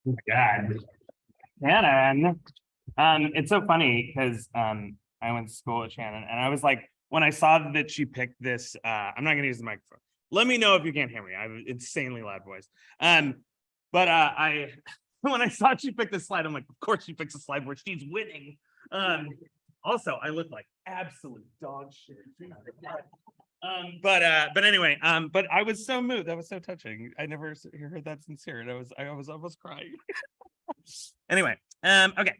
Oh my God. Shannon. It's so funny because I went to school with Shannon and I was like, when I saw that she picked this, I'm not gonna use the microphone. Let me know if you can't hear me. I have an insanely loud voice. But I when I saw she picked this slide, I'm like, of course she picks a slide where she's winning. Also, I look like absolute dog shit. But anyway, but I was so moved. That was so touching. I never heard that sincere. And I was almost crying. Anyway, okay.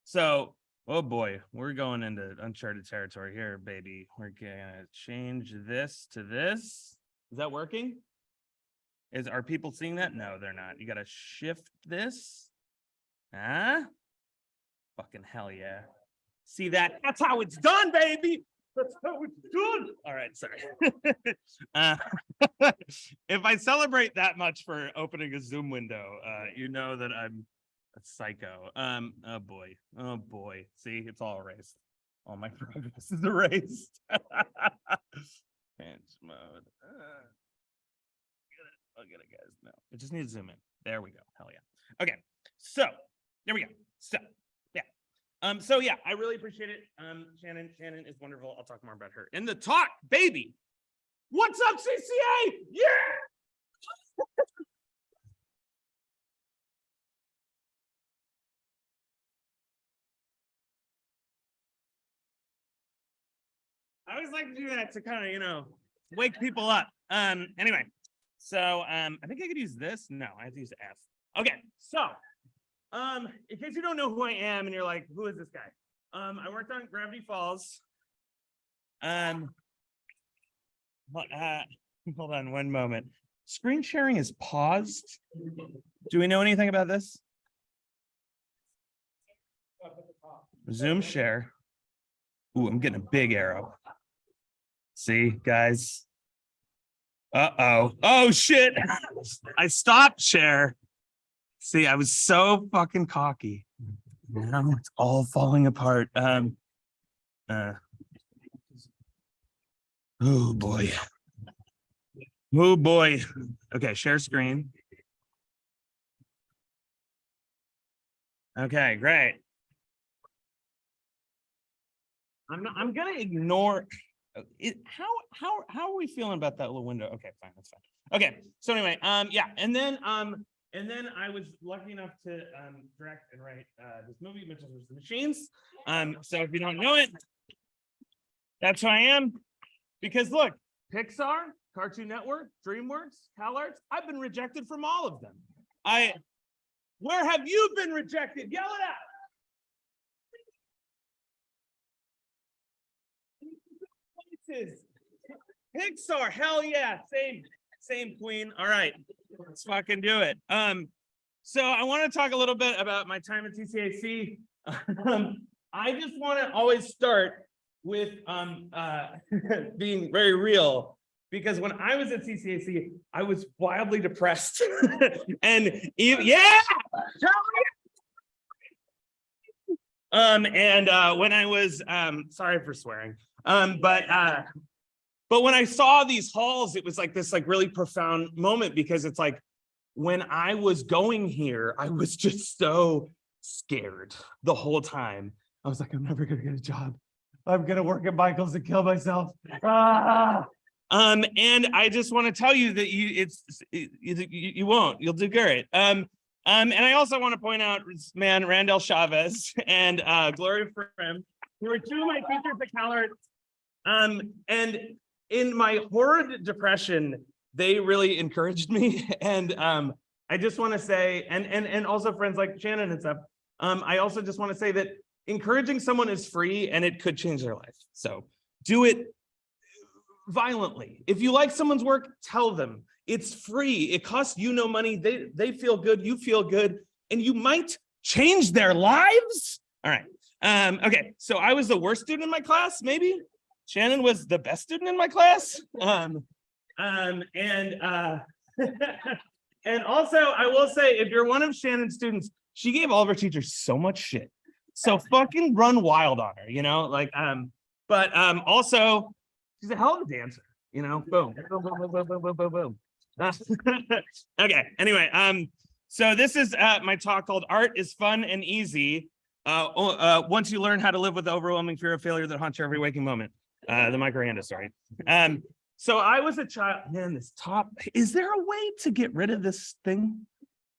So, oh boy, we're going into uncharted territory here, baby. We're gonna change this to this. Is that working? Are people seeing that? No, they're not. You gotta shift this. Huh? Fucking hell yeah. See that? That's how it's done, baby. That's how it's done. All right, sorry. If I celebrate that much for opening a Zoom window, you know that I'm a psycho. Oh boy. Oh boy. See, it's all erased. All my progress is erased. Pinch mode. I'll get it, guys. No, it just needs to zoom in. There we go. Hell yeah. Okay. So there we go. So yeah, I really appreciate it. Shannon is wonderful. I'll talk more about her in the talk, baby. What's up, CCA? Yeah. I always like to do that to kind of, wake people up. Anyway, so I think I could use this. No, I have to use F. Okay, so in case you don't know who I am and you're like, who is this guy? I worked on Gravity Falls. Hold on one moment. Screen sharing is paused. Do we know anything about this? Zoom share. Ooh, I'm getting a big arrow. See, guys. Uh-oh. Oh, shit. I stopped share. See, I was so fucking cocky. Now it's all falling apart. Oh, boy. Oh, boy. Okay, share screen. Okay, great. I'm gonna ignore it. How are we feeling about that little window? Okay, fine, that's fine. Okay, so anyway, yeah, and then I was lucky enough to direct and write this movie, Mitchell vs. the Machines. So if you don't know it, that's who I am. Because look, Pixar, Cartoon Network, DreamWorks, CalArts, I've been rejected from all of them. Where have you been rejected? Yell it out. Pixar, hell yeah, same queen. All right, let's fucking do it. So I want to talk a little bit about my time at CCAC. I just want to always start with being very real, because when I was at CCAC, I was wildly depressed. And yeah, when I was sorry for swearing, but when I saw these halls, it was like this really profound moment, because it's like when I was going here, I was just so scared the whole time. I was like, I'm never gonna get a job. I'm gonna work at Michael's and kill myself. Ah! And I just want to tell you that you won't. You'll do great. And I also want to point out, man, Randall Chavez and Gloria Frem, who were two of my teachers at CalArts. And in my horrid depression, they really encouraged me. And I just want to say, and also friends like Shannon and stuff, I also just want to say that encouraging someone is free and it could change their life. So do it violently. If you like someone's work, tell them. It's free. It costs you no money. They feel good. You feel good. And you might change their lives. All right. Okay. So I was the worst student in my class, maybe. Shannon was the best student in my class. And also, I will say, if you're one of Shannon's students, she gave all of her teachers so much shit. So fucking run wild on her, but also, she's a hell of a dancer, boom, boom, boom, boom, boom, boom, boom, boom, boom. Okay, anyway, So this is my talk called Art is Fun and Easy. Once you learn how to live with the overwhelming fear of failure that haunts your every waking moment. The Mike Rianda story. So I was a child. Man, this top. Is there a way to get rid of this thing?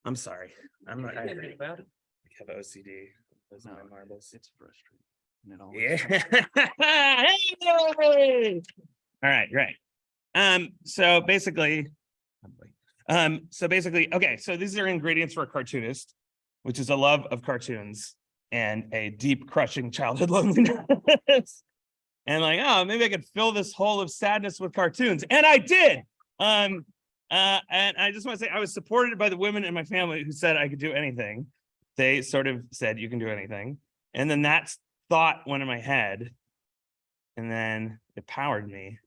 I'm sorry. I'm not. I have OCD. Those are my marbles. It's frustrating. Yeah. Hey! All right, great. So basically, okay, so these are ingredients for a cartoonist, which is a love of cartoons and a deep, crushing childhood loneliness. And like, oh, maybe I could fill this hole of sadness with cartoons. And I did. And I just want to say I was supported by the women in my family who said I could do anything. They sort of said, you can do anything. And then that thought went in my head. And then it powered me.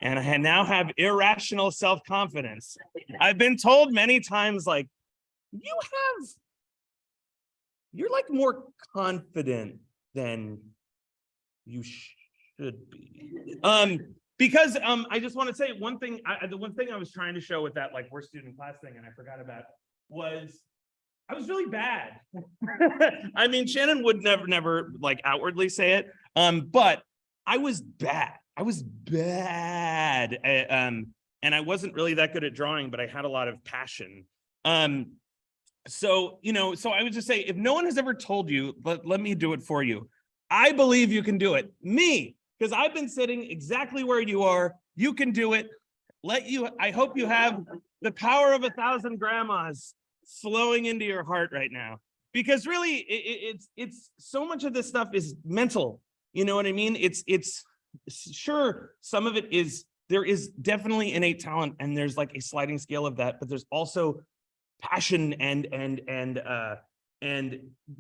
And I now have irrational self-confidence. I've been told many times, like, you're like more confident than you should be. Because I just want to say one thing, the one thing I was trying to show with that, like, worst student class thing, and I forgot about, was I was really bad. I mean, Shannon would never like outwardly say it, but I was bad. I was bad. And I wasn't really that good at drawing, but I had a lot of passion. So I would just say, if no one has ever told you, let me do it for you. I believe you can do it. Me, because I've been sitting exactly where you are. You can do it. I hope you have the power of 1,000 grandmas flowing into your heart right now. Because really, it's so much of this stuff is mental. You know what I mean? It's sure, some of it is, there is definitely innate talent, and there's like a sliding scale of that, but there's also passion and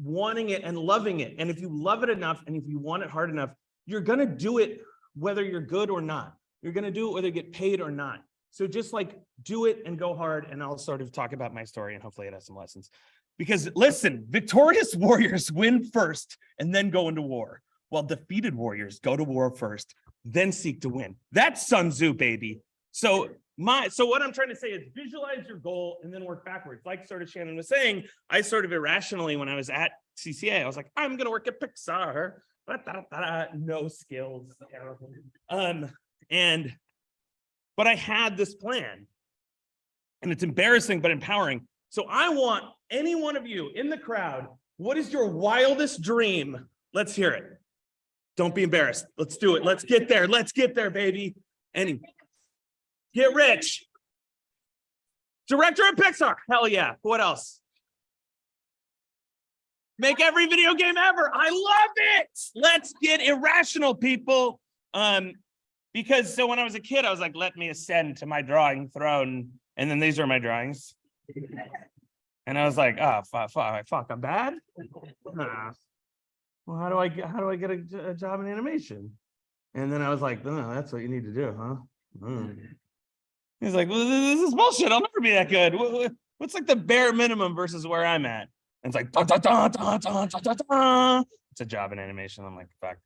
wanting it and loving it. And if you love it enough, and if you want it hard enough, you're gonna do it whether you're good or not. You're gonna do it whether you get paid or not. So just like do it and go hard, and I'll sort of talk about my story, and hopefully it has some lessons. Because listen, victorious warriors win first and then go into war, while defeated warriors go to war first, then seek to win. That's Sun Tzu, baby. So what I'm trying to say is visualize your goal and then work backwards. Like sort of Shannon was saying, I sort of irrationally, when I was at CCA, I was like, I'm gonna work at Pixar. No skills. But I had this plan, and it's embarrassing but empowering. So I want any one of you in the crowd, what is your wildest dream? Let's hear it. Don't be embarrassed. Let's do it. Let's get there. Let's get there, baby. And get rich. Director of Pixar. Hell yeah. What else? Make every video game ever. I love it. Let's get irrational, people. Because so when I was a kid, I was like, let me ascend to my drawing throne. And then these are my drawings. And I was like, oh, fuck, I'm bad? Nah. Well, how do I get a job in animation? And then I was like, no, that's what you need to do, huh? He's like, well, this is bullshit. I'll never be that good. What's like the bare minimum versus where I'm at? And it's like, it's a job in animation. I'm like, fuck.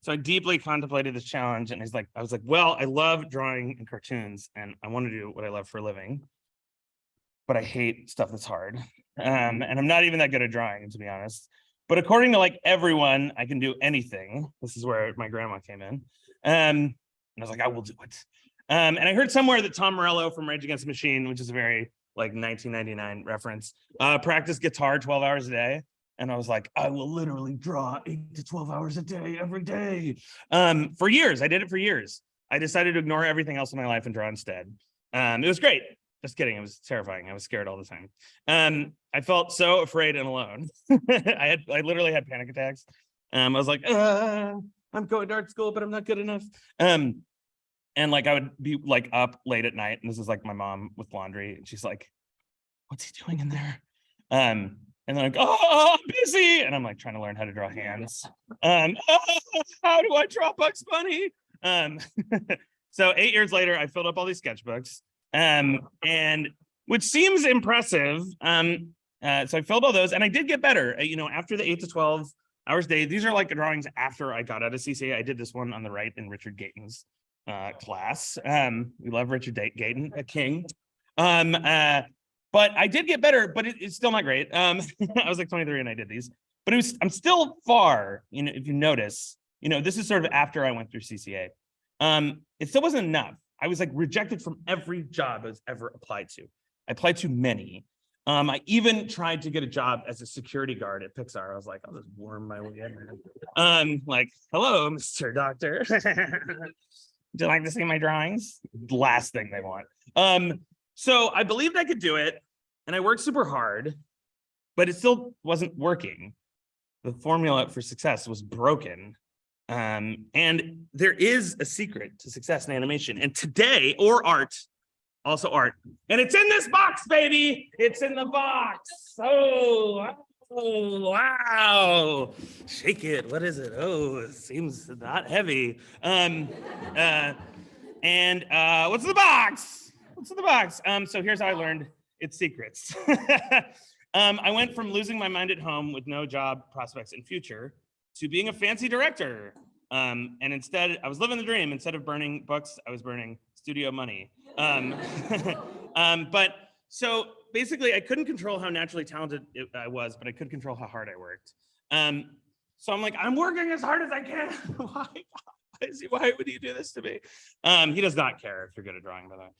So I deeply contemplated this challenge, and I was like, well, I love drawing and cartoons, and I want to do what I love for a living, but I hate stuff that's hard. And I'm not even that good at drawing, to be honest. But according to like everyone, I can do anything. This is where my grandma came in. And I was like, I will do it. And I heard somewhere that Tom Morello from Rage Against the Machine, which is a very like 1999 reference, practiced guitar 12 hours a day. And I was like, I will literally draw 8 to 12 hours a day, every day. For years, I did it for years. I decided to ignore everything else in my life and draw instead. It was great. Just kidding. It was terrifying. I was scared all the time. I felt so afraid and alone. I literally had panic attacks. I was like, I'm going to art school, but I'm not good enough. And like I would be like up late at night, and this is like my mom with laundry, and she's like, what's he doing in there? And they're like, oh, I'm busy. And I'm like trying to learn how to draw hands. How do I draw Bugs Bunny? So 8 years later, I filled up all these sketchbooks. And which seems impressive. So I filled all those, and I did get better. After the 8 to 12 hours a day, these are like drawings after I got out of CCA. I did this one on the right in Richard Gayton's class. We love Richard Gayton, a king. But I did get better, but it's still not great. I was like 23 and I did these, but I'm still far, if you notice, this is sort of after I went through CCA. It still wasn't enough. I was like rejected from every job I was ever applied to. I applied to many. I even tried to get a job as a security guard at Pixar. I was like, I'll just worm my way in. Like, hello, Mr. Doctor. Would you like to see my drawings? Last thing they want. So I believed I could do it, and I worked super hard, but it still wasn't working. The formula for success was broken. And there is a secret to success in animation. And today, or art, also art. And it's in this box, baby. It's in the box. Oh, wow. Shake it. What is it? Oh, it seems not heavy. And what's in the box? What's in the box? So here's how I learned its secrets. I went from losing my mind at home with no job prospects in future to being a fancy director. And instead, I was living the dream. Instead of burning books, I was burning studio money. But so basically, I couldn't control how naturally talented I was, but I could control how hard I worked. So I'm like, I'm working as hard as I can. Why would he do this to me? He does not care if you're good at drawing, by the way.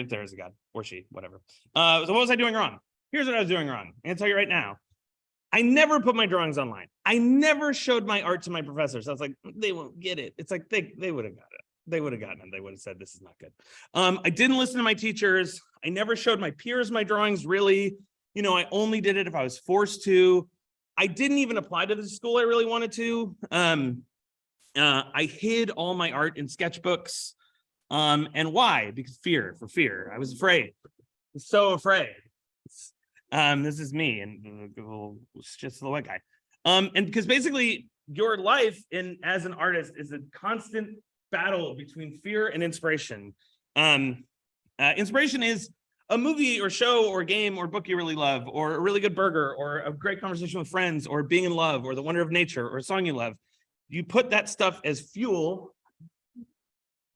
If there is a God, or she, whatever. So what was I doing wrong? Here's what I was doing wrong. I'm gonna tell you right now. I never put my drawings online. I never showed my art to my professors. I was like, they won't get it. It's like they would have got it. They would have gotten it. They would have said, this is not good. I didn't listen to my teachers. I never showed my peers my drawings, really. I only did it if I was forced to. I didn't even apply to the school I really wanted to. I hid all my art in sketchbooks. And why? Because fear. I was afraid. I was so afraid. This is me, and just the white guy. And because basically your life as an artist is a constant battle between fear and inspiration. Inspiration is a movie or show or game or book you really love, or a really good burger, or a great conversation with friends, or being in love, or the wonder of nature, or a song you love. You put that stuff as fuel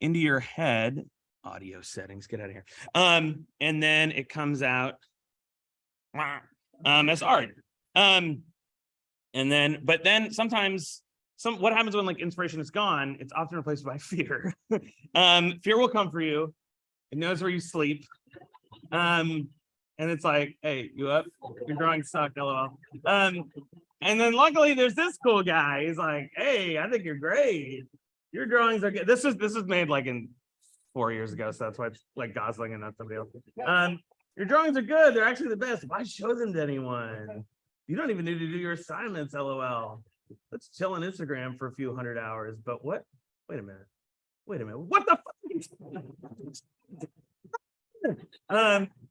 into your head. Audio settings, get out of here. And then it comes out as art. But then sometimes what happens when like inspiration is gone, it's often replaced by fear. Fear will come for you. It knows where you sleep. And it's like, hey, you up? Your drawings suck, lol. And then luckily there's this cool guy. He's like, hey, I think you're great. Your drawings are good. This was made like in 4 years ago, so that's why it's like Gosling and not somebody else. Your drawings are good. They're actually the best. Why show them to anyone? You don't even need to do your assignments, lol. Let's chill on Instagram for a few 100 hours. But what? Wait a minute. What the fuck?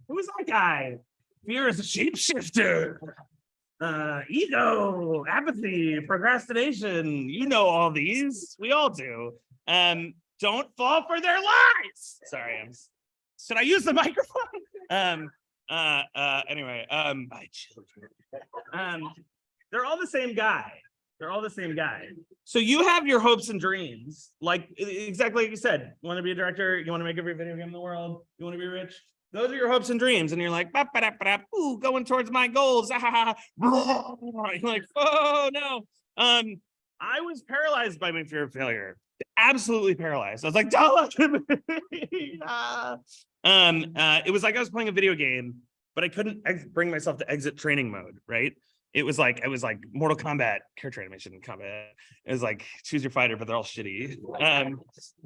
Who is that guy? Fear is a shapeshifter. Ego, apathy, procrastination. You know all these. We all do. Don't fall for their lies. Sorry, should I use the microphone? Anyway, my children. They're all the same guy. So you have your hopes and dreams, like exactly like you said. You want to be a director, you want to make every video game in the world, you want to be rich. Those are your hopes and dreams, and you're like, ooh, going towards my goals. You're like, oh no. I was paralyzed by my fear of failure. Absolutely paralyzed. I was like, don't look at me. It was like I was playing a video game, but I couldn't bring myself to exit training mode, right? It was like Mortal Kombat character animation combat. It was like choose your fighter, but they're all shitty.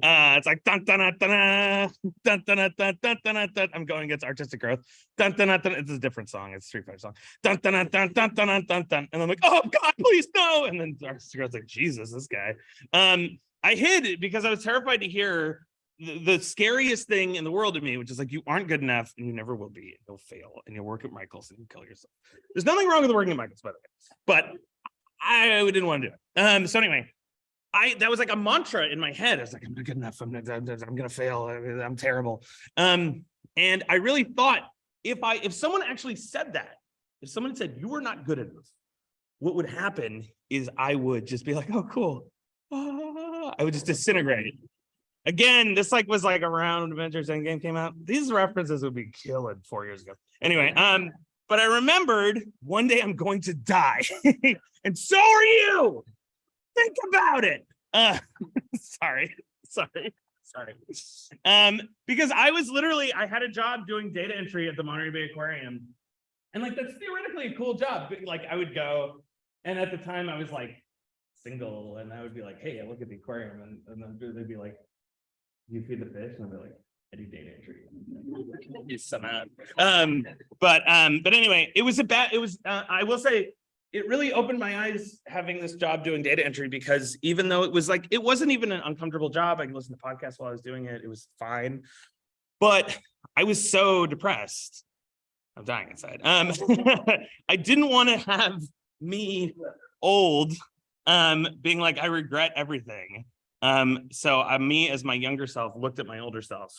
It's like dun dun dun dun dun dun dun dun dun dun. I'm going against artistic growth. Dun dun dun dun. It's a different song. It's a Street Fighter song. Dun dun dun dun dun dun dun dun. And I'm like, oh God, please no. And then artistic growth's like, Jesus, this guy. I hid it because I was terrified to hear the scariest thing in the world to me, which is like, you aren't good enough and you never will be. You'll fail and you'll work at Michael's and you'll kill yourself. There's nothing wrong with working at Michael's, by the way, but I didn't want to do it. So anyway, that was like a mantra in my head. I was like, I'm not good enough. I'm gonna fail. I'm terrible. And I really thought if someone actually said that, if someone said you were not good enough, what would happen is I would just be like, oh, cool. I would just disintegrate. Again, this was around when Avengers Endgame came out. These references would be killing 4 years ago. Anyway, but I remembered one day I'm going to die. And so are you. Think about it. Sorry. Because I had a job doing data entry at the Monterey Bay Aquarium. And like, that's theoretically a cool job. Like I would go, and at the time I was like single, and I would be like, hey, I look at the aquarium, and then they'd be like, you feed the fish? And I'd be like, I do data entry. You some out. But anyway, I will say, it really opened my eyes having this job doing data entry, because even though it was like, it wasn't even an uncomfortable job. I could listen to podcasts while I was doing it. It was fine. But I was so depressed. I'm dying inside. I didn't want to have me old being like, I regret everything. So me as my younger self looked at my older self,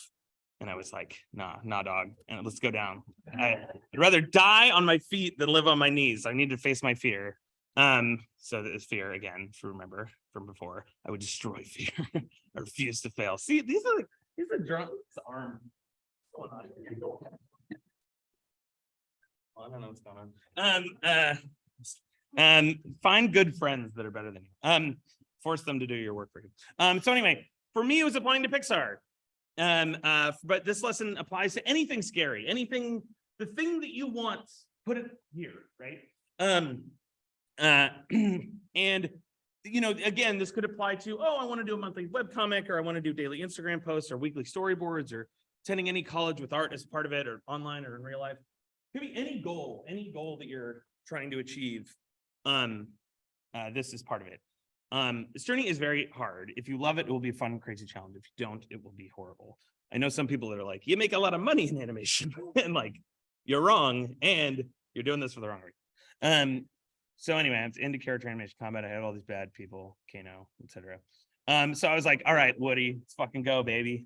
and I was like, nah, dog, and let's go down. I'd rather die on my feet than live on my knees. I need to face my fear. So this fear, again, if you remember from before, I would destroy fear. I refuse to fail. See, these are drunk arm. I don't know what's going on. Find good friends that are better than you. Force them to do your work for you. So anyway, for me, it was applying to Pixar. But this lesson applies to anything scary, anything, the thing that you want, put it here, right? And again, this could apply to, I want to do a monthly webcomic, or I want to do daily Instagram posts, or weekly storyboards, or attending any college with art as part of it, or online or in real life. Could be any goal that you're trying to achieve. This is part of it. This journey is very hard. If you love it, it will be a fun, crazy challenge. If you don't, it will be horrible. I know some people that are like, you make a lot of money in animation, and like, you're wrong, and you're doing this for the wrong reason. So anyway, I'm into character animation combat. I had all these bad people, Kano, etc. So I was like, all right, Woody, let's fucking go, baby.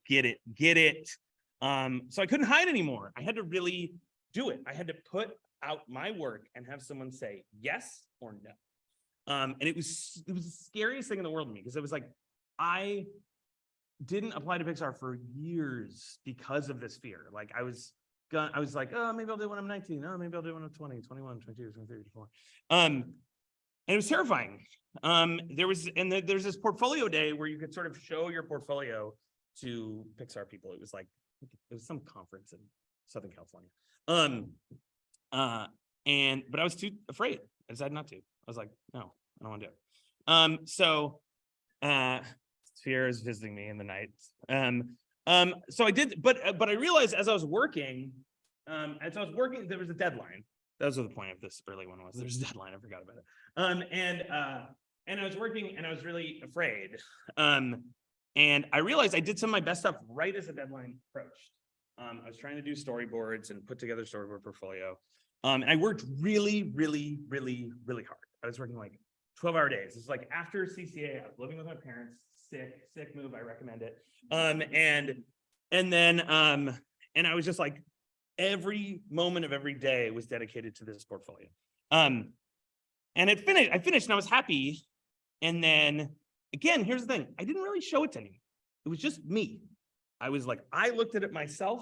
Get it. So I couldn't hide anymore. I had to really do it. I had to put out my work and have someone say yes or no. And it was the scariest thing in the world to me, because it was like, I didn't apply to Pixar for years because of this fear. Like I was like, maybe I'll do it when I'm 19. Oh, maybe I'll do it when I'm 20, 21, 22, 23, 24. And it was terrifying. There's this portfolio day where you could sort of show your portfolio to Pixar people. It was some conference in Southern California. But I was too afraid. I decided not to. I was like, no, I don't want to do it. So fear is visiting me in the night. So I did, but I realized as I was working, there was a deadline. That was what the point of this early one was. There's a deadline. I forgot about it. And I was working, and I was really afraid. And I realized I did some of my best stuff right as the deadline approached. I was trying to do storyboards and put together storyboard portfolio. And I worked really, really, really, really hard. I was working like 12-hour days. It's like after CCA, I was living with my parents. Sick move. I recommend it. And I was just like, every moment of every day was dedicated to this portfolio. And I finished, and I was happy. And then again, here's the thing: I didn't really show it to anyone. It was just me. I was like, I looked at it myself,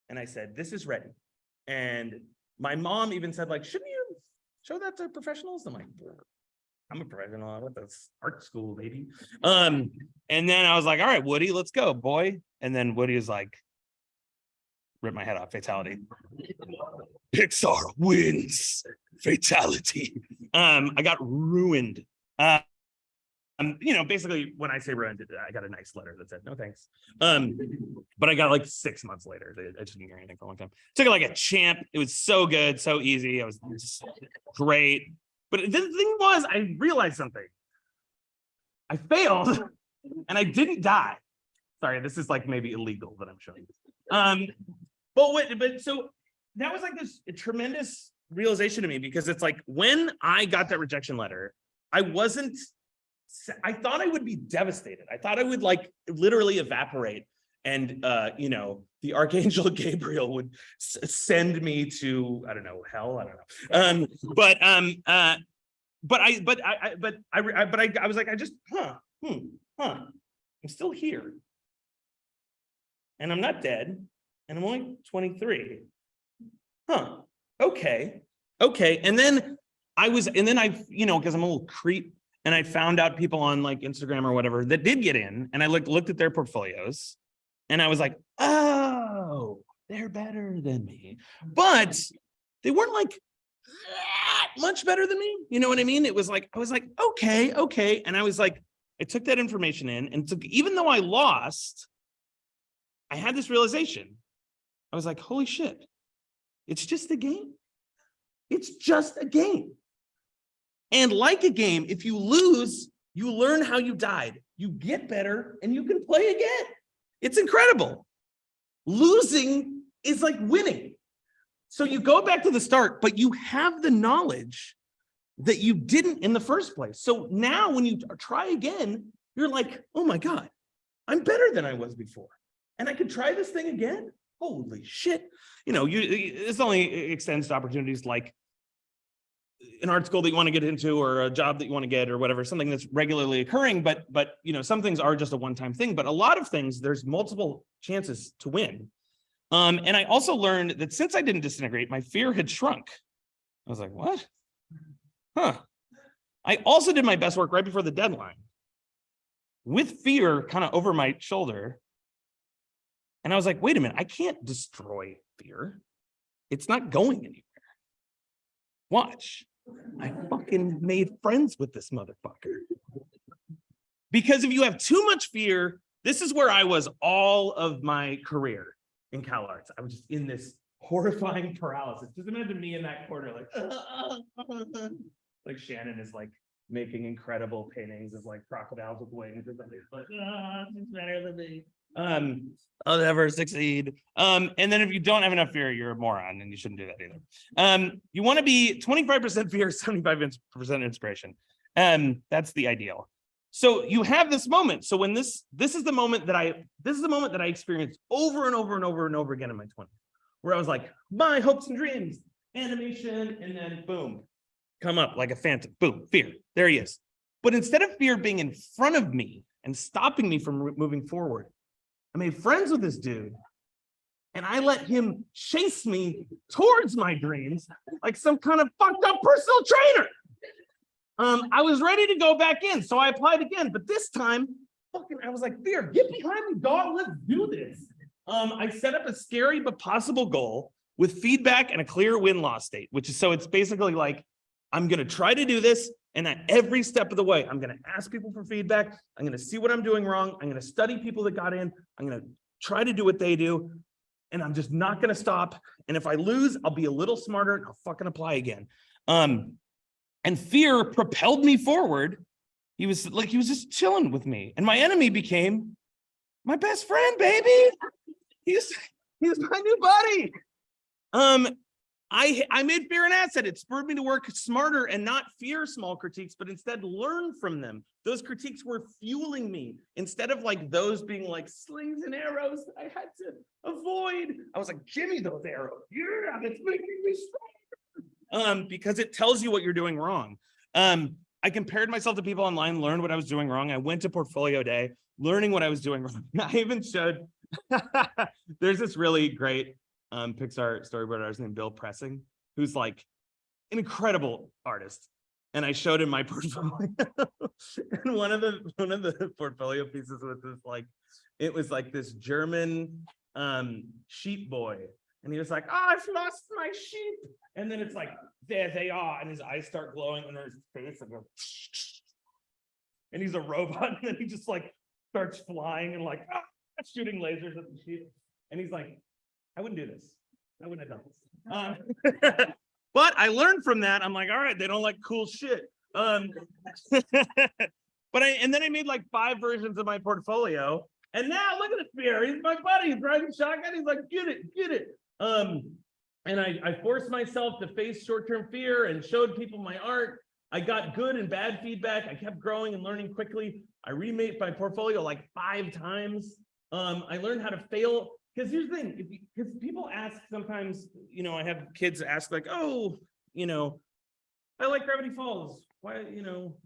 and I said, "This is ready." And my mom even said, like, "Shouldn't you show that to professionals?" I'm like, I'm a professional. I went to art school, baby. And then I was like, all right, Woody, let's go, boy. And then Woody was like, rip my head off, fatality. Pixar wins, fatality. I got ruined. Basically when I say ruined, I got a nice letter that said, no, thanks. But I got like 6 months later. I just didn't hear anything for a long time. Took it like a champ. It was so good, so easy. It was just great. But the thing was, I realized something. I failed, and I didn't die. Sorry, this is like maybe illegal that I'm showing you. But so that was like this tremendous realization to me, because it's like when I got that rejection letter, I thought I would be devastated. I thought I would like literally evaporate, and the Archangel Gabriel would send me to, I don't know, hell. I don't know. But I was like, I just, I'm still here, and I'm not dead, and I'm only 23, Okay. And then because I'm a little creep, and I found out people on like Instagram or whatever that did get in, and I looked at their portfolios, and I was like, oh, they're better than me. But they weren't like that much better than me. You know what I mean? It was like, I was like, okay. And I was like, I took that information in, and even though I lost, I had this realization. I was like, holy shit, it's just a game. It's just a game. And like a game, if you lose, you learn how you died. You get better and you can play again. It's incredible. Losing is like winning. So you go back to the start, but you have the knowledge that you didn't in the first place. So now when you try again, you're like, oh my God, I'm better than I was before. And I could try this thing again. Holy shit. This only extends to opportunities like an art school that you want to get into, or a job that you want to get, or whatever, something that's regularly occurring. But some things are just a one-time thing, but a lot of things, there's multiple chances to win. And I also learned that since I didn't disintegrate, my fear had shrunk. I was like, what? I also did my best work right before the deadline with fear kind of over my shoulder. And I was like, wait a minute, I can't destroy fear. It's not going anywhere. Watch. I fucking made friends with this motherfucker. Because if you have too much fear, this is where I was all of my career in Cal Arts. I was just in this horrifying paralysis. Just imagine me in that corner, like Shannon is like making incredible paintings of like crocodiles with wings or something. Like, it's better than me. I'll never succeed. And then if you don't have enough fear, you're a moron, and you shouldn't do that either. You want to be 25% fear, 75% inspiration. That's the ideal. So you have this moment. So when this is the moment that I experienced over and over and over and over again in my 20s, where I was like, my hopes and dreams, animation, and then boom, come up like a phantom, boom, fear, there he is. But instead of fear being in front of me and stopping me from moving forward, I made friends with this dude, and I let him chase me towards my dreams like some kind of fucked up personal trainer. I was ready to go back in, so I applied again, but this time, I was like, fear, get behind me, dog, let's do this. I set up a scary but possible goal with feedback and a clear win-loss state, it's basically like, I'm gonna try to do this, and at every step of the way, I'm gonna ask people for feedback, I'm gonna see what I'm doing wrong, I'm gonna study people that got in, I'm gonna try to do what they do, and I'm just not gonna stop, and if I lose, I'll be a little smarter, and I'll fucking apply again. And fear propelled me forward. He was just chilling with me. And my enemy became my best friend, baby. He's my new buddy. I made fear an asset. It spurred me to work smarter and not fear small critiques, but instead learn from them. Those critiques were fueling me. Instead of like those being like slings and arrows I had to avoid, I was like, give me those arrows. Yeah, that's making me stronger. Because it tells you what you're doing wrong. I compared myself to people online, learned what I was doing wrong. I went to portfolio day, learning what I was doing wrong. I even showed, there's this really great Pixar storyboard artist named Bill Pressing, who's like an incredible artist. And I showed him my portfolio. And one of the portfolio pieces was this like, it was like this German sheep boy. And he was like, oh, I've lost my sheep. And then it's like, there they are. And his eyes start glowing under his face. And, and he's a robot. And then he just like starts flying and like shooting lasers at the sheep. And he's like, I wouldn't do this. I wouldn't have done this. But I learned from that. I'm like, all right, they don't like cool shit. And then I made like 5 versions of my portfolio. And now look at this fear. He's my buddy. He's driving shotgun. He's like, get it. And I forced myself to face short-term fear and showed people my art. I got good and bad feedback. I kept growing and learning quickly. I remade my portfolio like 5 times. I learned how to fail. Because here's the thing, because people ask sometimes, I have kids ask like, oh, I like Gravity Falls. Why,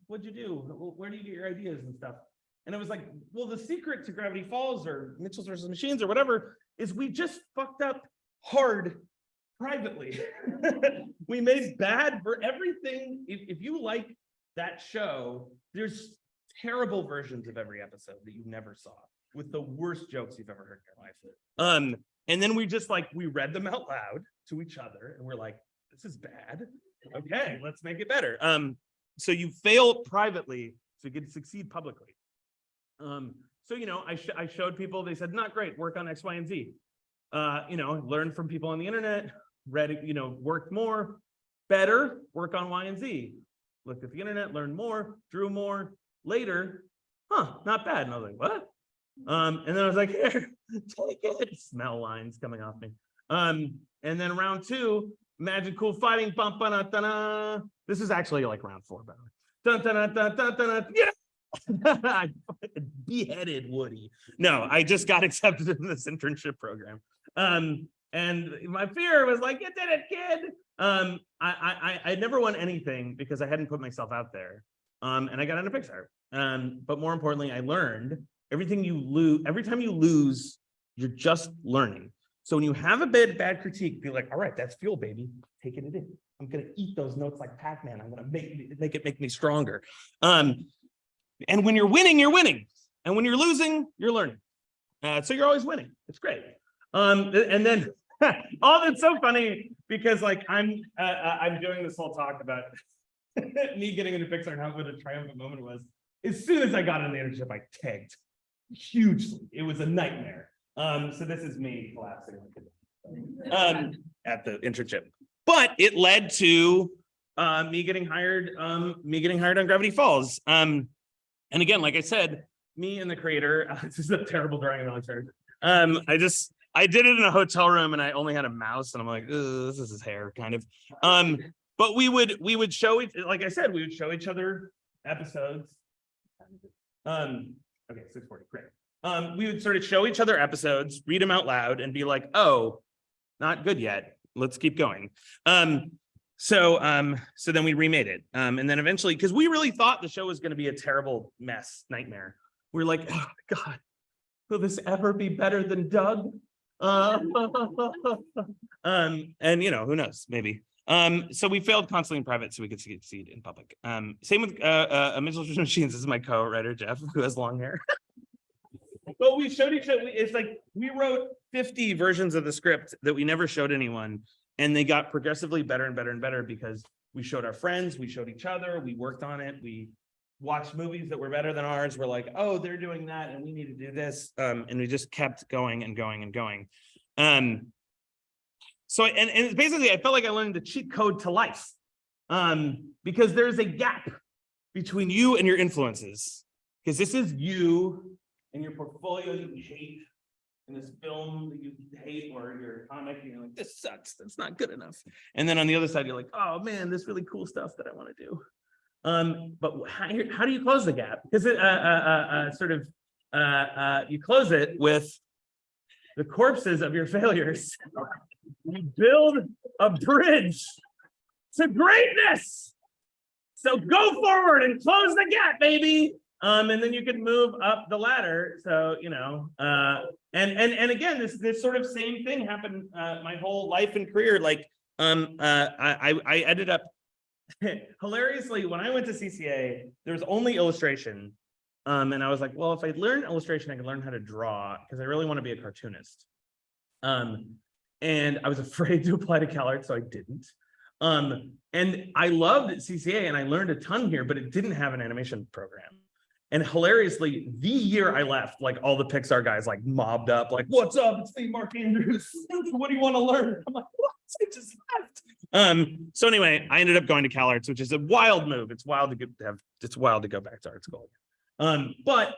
what'd you do? Where do you get your ideas and stuff? And I was like, well, the secret to Gravity Falls or Mitchell's versus Machines or whatever is we just fucked up hard privately. We made bad for everything. If you like that show, there's terrible versions of every episode that you never saw with the worst jokes you've ever heard in your life. And then we read them out loud to each other, and we're like, this is bad. Okay, let's make it better. So you fail privately so you can succeed publicly. So, I showed people, they said, not great, work on X, Y, and Z. Learned from people on the internet, read, worked more, better, work on Y and Z. Looked at the internet, learned more, drew more. Later, not bad. And I was like, what? And then I was like, here, take it. Smell lines coming off me. And then round 2, imagine cool fighting. Bum, ba, da, da, da. This is actually like round 4, by the way. Dun, dun, dun, dun, dun, dun, yeah. I beheaded Woody. No, I just got accepted in this internship program. And my fear was like, you did it, kid. I never won anything because I hadn't put myself out there. And I got into Pixar. But more importantly, I learned every time you lose, you're just learning. So when you have a bad critique, be like, all right, that's fuel, baby. Taking it in. I'm gonna eat those notes like Pac-Man. I'm gonna make me stronger. And when you're winning, you're winning. And when you're losing, you're learning. So you're always winning. It's great. And then it's so funny because I'm doing this whole talk about me getting into Pixar and how good a triumphant moment it was. As soon as I got in the internship, I tanked hugely. It was a nightmare. So this is me collapsing at the internship. But it led to me getting hired on Gravity Falls. And again, like I said, me and the creator, this is a terrible drawing of illustrators. I did it in a hotel room and I only had a mouse and I'm like, this is his hair kind of. But we would show it, like I said, we would show each other episodes. Okay, 6:40, great. We would sort of show each other episodes, read them out loud and be like, oh, not good yet. Let's keep going. So then we remade it. And then eventually, because we really thought the show was going to be a terrible mess, nightmare. We're like, oh my God, will this ever be better than Doug? And who knows, maybe. So we failed constantly in private so we could succeed in public. Same with Mitchell's Machines. This is my co-writer, Jeff, who has long hair. But we showed each other, it's like we wrote 50 versions of the script that we never showed anyone. And they got progressively better and better and better because we showed our friends, we showed each other, we worked on it, we watched movies that were better than ours. We're like, oh, they're doing that and we need to do this. And we just kept going and going and going. So basically I felt like I learned the cheat code to life because there's a gap between you and your influences. Because this is you and your portfolio that you hate, and this film that you hate, or your comic, and you're like, this sucks, that's not good enough. And then on the other side, you're like, oh man, this really cool stuff that I want to do. But how do you close the gap? Because you close it with the corpses of your failures. You build a bridge to greatness. So go forward and close the gap, baby. And then you can move up the ladder. So, and again, this sort of same thing happened my whole life and career. Like, I ended up hilariously, when I went to CCA, there was only illustration. And I was like, well, if I learn illustration, I can learn how to draw because I really want to be a cartoonist. And I was afraid to apply to CalArts, so I didn't. And I loved CCA and I learned a ton here, but it didn't have an animation program. And hilariously, the year I left, like all the Pixar guys like mobbed up, like, what's up? It's me, Mark Andrews. What do you want to learn? I'm like, what? I just left. So anyway, I ended up going to CalArts, which is a wild move. It's wild to go back to art school. But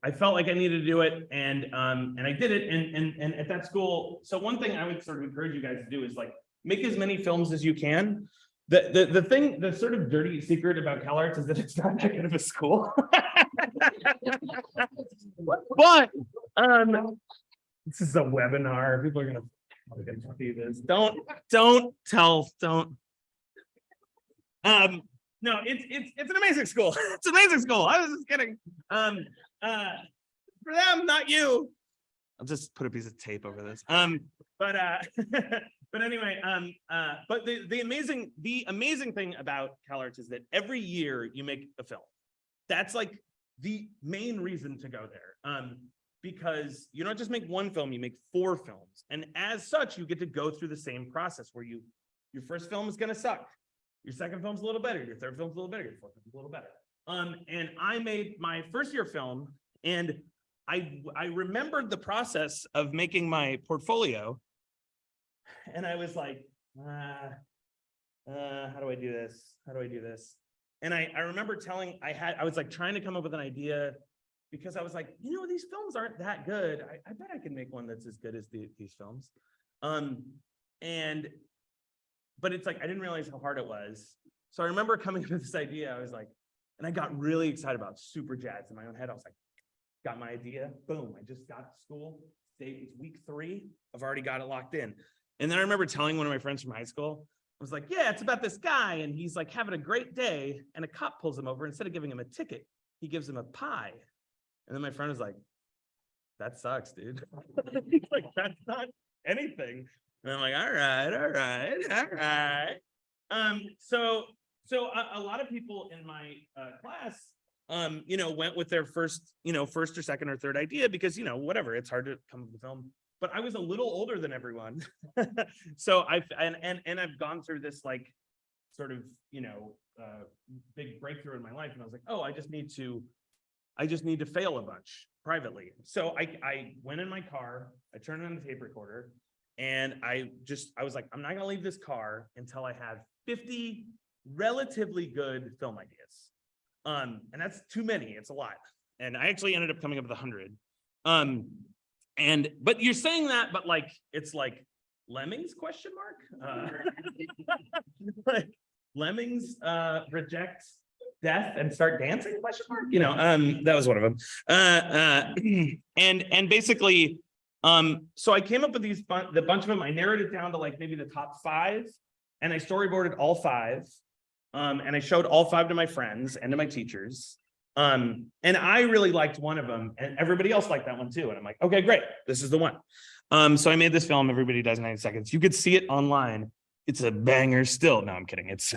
I felt like I needed to do it, and I did it. And at that school, so one thing I would sort of encourage you guys to do is like make as many films as you can. The sort of dirty secret about CalArts is that it's not that good of a school. But this is a webinar. People are gonna see this. Don't. No, it's an amazing school. It's an amazing school. I was just kidding. For them, not you. I'll just put a piece of tape over this. But but anyway, but the amazing thing about CalArts is that every year you make a film. That's like the main reason to go there. Because you don't just make one film, you make 4 films. And as such, you get to go through the same process where your first film is gonna suck. Your second film's a little better, your third film's a little better, your fourth film's a little better. And I made my first year film, and I remembered the process of making my portfolio. And I was like, how do I do this? How do I do this? And I remember I was like trying to come up with an idea, because I was like, these films aren't that good. I bet I can make one that's as good as these films. But it's like, I didn't realize how hard it was. So I remember coming up with this idea. I was like, and I got really excited about it, super jazzed in my own head. I was like, got my idea, boom. I just got to school. It's week 3. I've already got it locked in. And then I remember telling one of my friends from high school, I was like, yeah, it's about this guy, and he's like having a great day, and a cop pulls him over. Instead of giving him a ticket, he gives him a pie. And then my friend was like, that sucks, dude. He's like, that's not anything. And I'm like, all right. So a lot of people in my class, went with their first or second or third idea, because, whatever, it's hard to come up with a film. But I was a little older than everyone. So I've gone through this like sort of, big breakthrough in my life. And I was like, oh, I just need to fail a bunch privately. So I went in my car, I turned on the tape recorder, and I was like, I'm not gonna leave this car until I have 50 relatively good film ideas. And that's too many, it's a lot. And I actually ended up coming up with 100. But you're saying that, but like, it's like lemmings ? Like lemmings reject death and start dancing ? That was one of them. And basically, so I came up with the bunch of them. I narrowed it down to like maybe the top 5, and I storyboarded all 5. And I showed all 5 to my friends and to my teachers. And I really liked one of them, and everybody else liked that one too. And I'm like, okay, great, this is the one. So I made this film, Everybody Dies in 90 Seconds. You could see it online. It's a banger still. No, I'm kidding. It's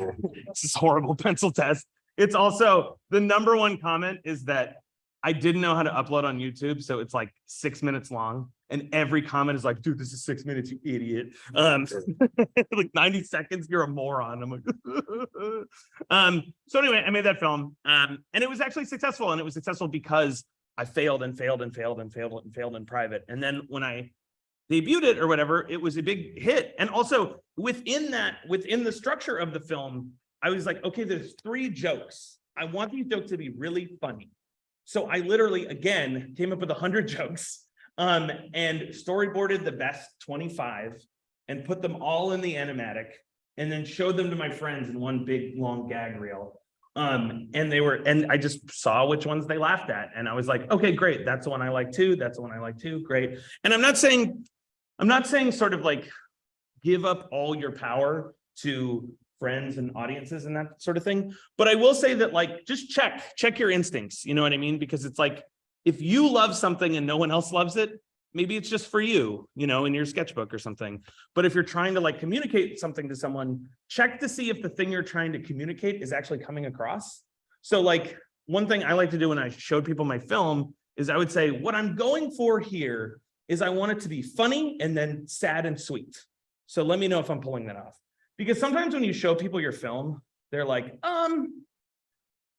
this horrible pencil test. It's also, the #1 comment is that I didn't know how to upload on YouTube. So it's like 6 minutes long. And every comment is like, dude, this is 6 minutes, you idiot. Like 90 seconds, you're a moron. I'm like, so anyway, I made that film. And it was actually successful. And it was successful because I failed and failed and failed and failed and failed in private. And then when I debuted it or whatever, it was a big hit. And also within the structure of the film, I was like, okay, there's 3 jokes. I want these jokes to be really funny. So I literally, again, came up with 100 jokes and storyboarded the best 25 and put them all in the animatic, and then showed them to my friends in one big long gag reel. And I just saw which ones they laughed at. And I was like, okay, great. That's the one I like too. That's the one I like too. Great. And I'm not saying sort of like give up all your power to friends and audiences and that sort of thing. But I will say that, like, just check your instincts. You know what I mean? Because it's like, if you love something and no one else loves it, maybe it's just for you, in your sketchbook or something. But if you're trying to like communicate something to someone, check to see if the thing you're trying to communicate is actually coming across. So like, one thing I like to do when I showed people my film is I would say, what I'm going for here is I want it to be funny and then sad and sweet. So let me know if I'm pulling that off. Because sometimes when you show people your film, they're like,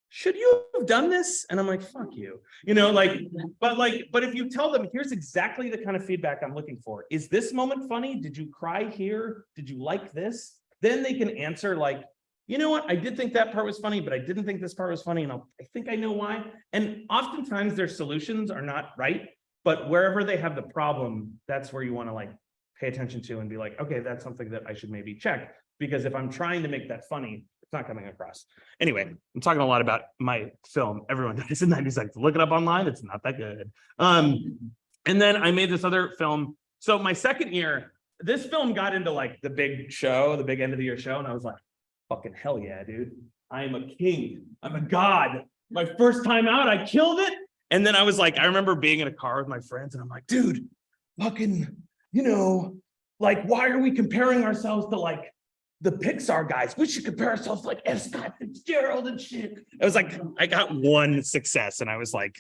should you have done this? And I'm like, fuck you. But if you tell them, here's exactly the kind of feedback I'm looking for. Is this moment funny? Did you cry here? Did you like this? Then they can answer like, you know what? I did think that part was funny, but I didn't think this part was funny. And I think I know why. And oftentimes their solutions are not right, but wherever they have the problem, that's where you want to like pay attention to and be like, okay, that's something that I should maybe check. Because if I'm trying to make that funny, it's not coming across. Anyway, I'm talking a lot about my film, Everyone Dies in 90 Seconds. Look it up online, it's not that good. And then I made this other film. So my second year, this film got into like the big show, the big end of the year show. And I was like, fucking hell yeah, dude. I am a king, I'm a god. My first time out, I killed it. And then I was like, I remember being in a car with my friends and I'm like, dude, fucking, like, why are we comparing ourselves to like the Pixar guys? We should compare ourselves to like F. Scott Fitzgerald and shit. I was like, I got one success and I was like,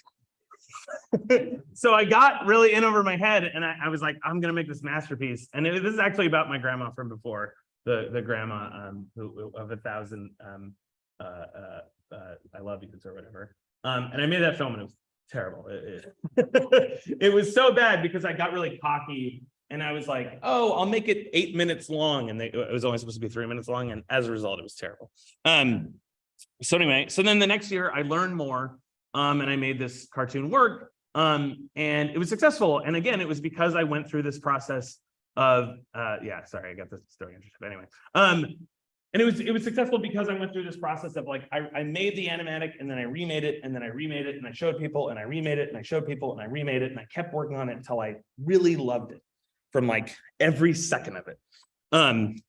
so I got really in over my head and I was like, I'm gonna make this masterpiece. And this is actually about my grandma from before, the grandma who of 1,000 I love yous or whatever. And I made that film and it was terrible. It was so bad because I got really cocky and I was like, oh, I'll make it 8 minutes long. And it was only supposed to be 3 minutes long. And as a result, it was terrible. So anyway, so then the next year I learned more and I made this cartoon work and it was successful. And again, it was because I went through this process of, yeah, sorry, I got this story interesting. But anyway, and it was successful because I went through this process of like, I made the animatic and then I remade it and then I remade it and I showed people and I remade it and I showed people and I remade it and I kept working on it until I really loved it from like every second of it. And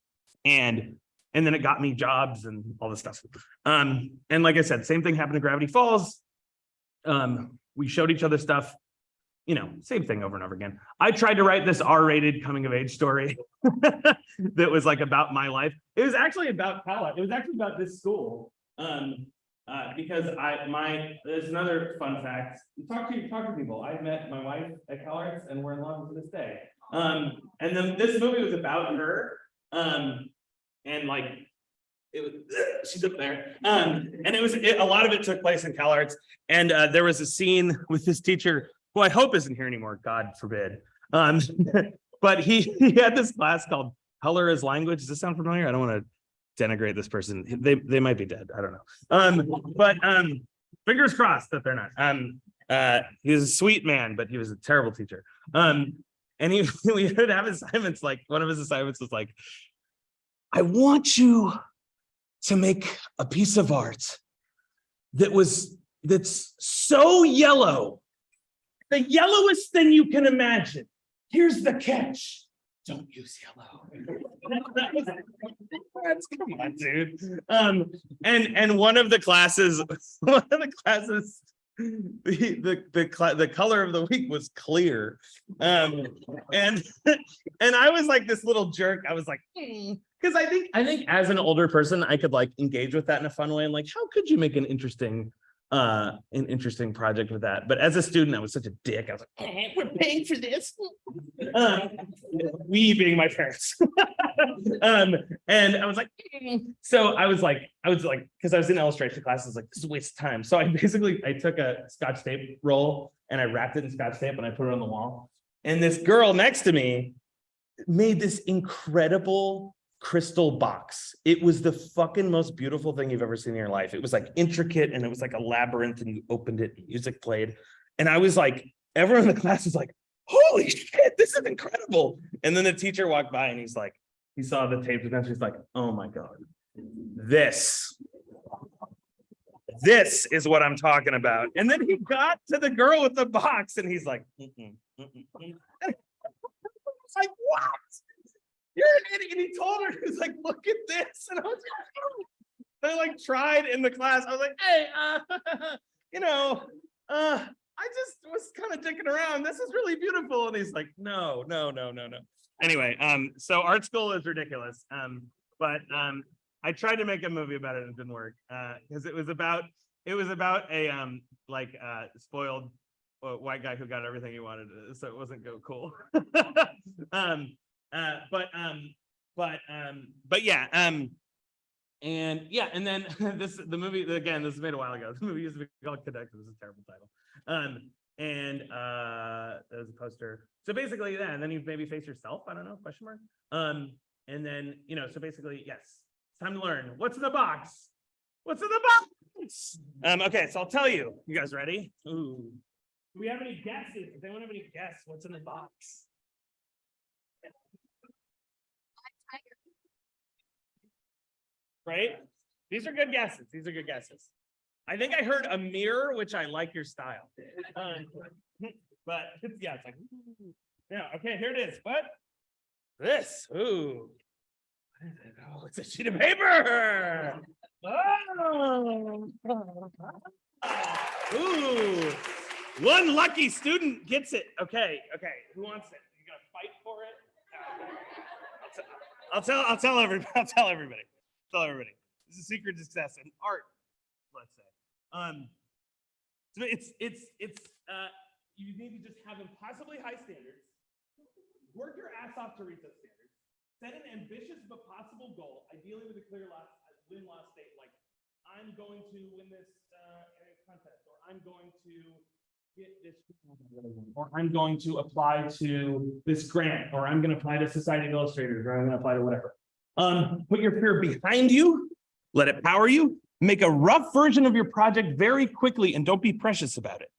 then it got me jobs and all this stuff. And like I said, same thing happened to Gravity Falls. We showed each other stuff, you know, same thing over and over again. I tried to write this R-rated coming of age story that was like about my life. It was actually about college. It was actually about this school. Because there's another fun fact. Talk to people. I met my wife at CalArts and we're in love to this day. And then this movie was about her. And like, it was, she's up there. And a lot of it took place in CalArts. And there was a scene with this teacher who I hope isn't here anymore, God forbid. But he had this class called Color as Language. Does this sound familiar? I don't want to denigrate this person. They might be dead. I don't know. But fingers crossed that they're not. He was a sweet man, but he was a terrible teacher. And we would have assignments, like one of his assignments was like, I want you to make a piece of art that's so yellow, the yellowest thing you can imagine. Here's the catch. Don't use yellow. Come on, dude. And one of the classes, the color of the week was clear. And I was like this little jerk. I was like, because I think as an older person, I could like engage with that in a fun way. And like, how could you make an interesting project with that? But as a student, I was such a dick. I was like, we're paying for this. We being my parents. And I was like, so I was like, because I was in illustration classes, like, this is a waste of time. So I took a Scotch tape roll and I wrapped it in Scotch tape and I put it on the wall. And this girl next to me made this incredible crystal box. It was the fucking most beautiful thing you've ever seen in your life. It was like intricate and it was like a labyrinth and you opened it, music played. And I was like, everyone in the class was like, holy shit, this is incredible. And then the teacher walked by and he's like, he saw the tape and he's like, oh my God, this is what I'm talking about. And then he got to the girl with the box and he's like, It's like, what? You're an idiot. And he told her, he was like, look at this. And I was like, I like tried in the class. I was like, hey, I just was kind of dicking around. This is really beautiful. And he's like, no. Anyway, so art school is ridiculous. But I tried to make a movie about it and it didn't work. Because it was about a spoiled white guy who got everything he wanted, so it wasn't cool. And then the movie again, this was made a while ago. The movie used to be called Connected. This is a terrible title. There's a poster. So basically, yeah, and then you maybe face yourself. I don't know, question mark. And then, so basically, yes, it's time to learn. What's in the box? What's in the box? Okay, so I'll tell you. You guys ready? Ooh. Do we have any guesses? Does anyone have any guess what's in the box? Right? These are good guesses. I think I heard a mirror, which I like your style. But yeah, it's like, yeah, okay, here it is. What? This. Ooh. What is it? Oh, it's a sheet of paper. Oh. Ooh. One lucky student gets it. Okay. Who wants it? You gonna fight for it? I'll tell everybody. I'll tell everybody. This is secret to success in art, let's say. So you need to just have impossibly high standards, work your ass off to reach those standards, set an ambitious but possible goal, ideally with a clear win-loss state, like I'm going to win this contest, or I'm going to get this, or I'm going to apply to this grant, or I'm going to apply to Society of Illustrators, or I'm going to apply to whatever. Put your fear behind you, let it power you, make a rough version of your project very quickly, and don't be precious about it.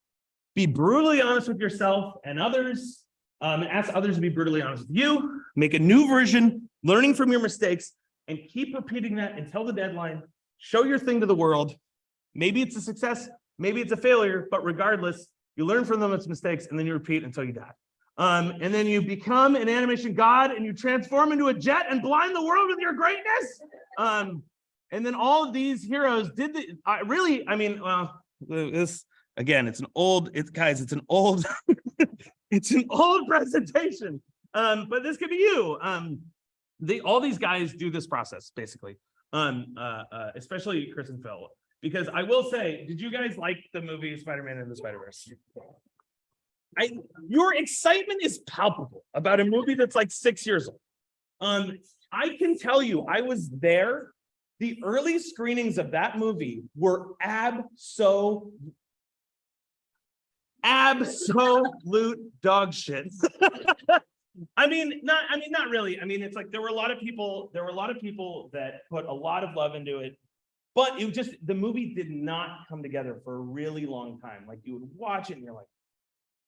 Be brutally honest with yourself and others, and ask others to be brutally honest with you. Make a new version, learning from your mistakes, and keep repeating that until the deadline. Show your thing to the world. Maybe it's a success, maybe it's a failure, but regardless, you learn from them its mistakes, and then you repeat until you die. And then you become an animation god, and you transform into a jet and blind the world with your greatness. And then all of these heroes did this again. It's an old it's an old presentation. But this could be you. All these guys do this process basically. Especially Chris and Phil. Because I will say, did you guys like the movie Spider-Man and the Spider-Verse? Your excitement is palpable about a movie that's like 6 years old. I can tell you, I was there. The early screenings of that movie were absolute dog shit. Not really. It's like there were a lot of people that put a lot of love into it. But the movie did not come together for a really long time. Like you would watch it and you're like,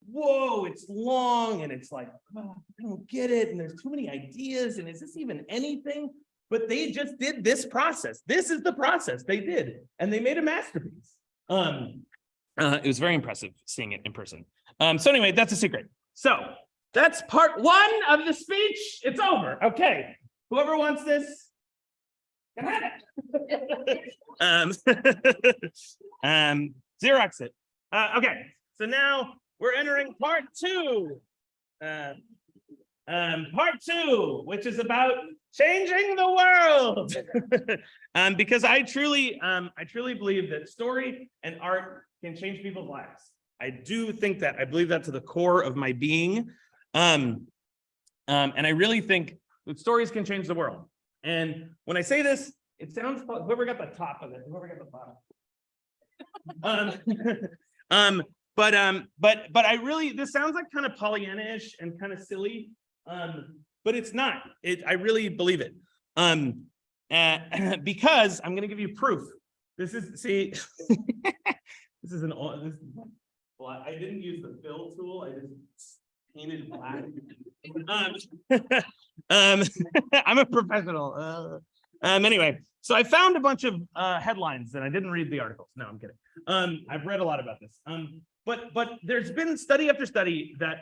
whoa, it's long. And it's like, oh, I don't get it. And there's too many ideas. And is this even anything? But they just did this process. This is the process they did. And they made a masterpiece. It was very impressive seeing it in person. So anyway, that's a secret. So that's part one of the speech. It's over. Okay. Whoever wants this, Xerox it. Okay, so now we're entering part two. Part two, which is about changing the world. Because I truly believe that story and art can change people's lives. I do think that. I believe that to the core of my being. And I really think that stories can change the world. And when I say this, it sounds, whoever got the top of it, whoever got the bottom. But I really, this sounds like kind of Pollyanna-ish and kind of silly, but it's not. I really believe it. Because I'm going to give you proof. This is, see, this is I didn't use the fill tool. I just painted black. I'm a professional. Anyway, so I found a bunch of headlines and I didn't read the articles. No, I'm kidding. I've read a lot about this. But there's been study after study that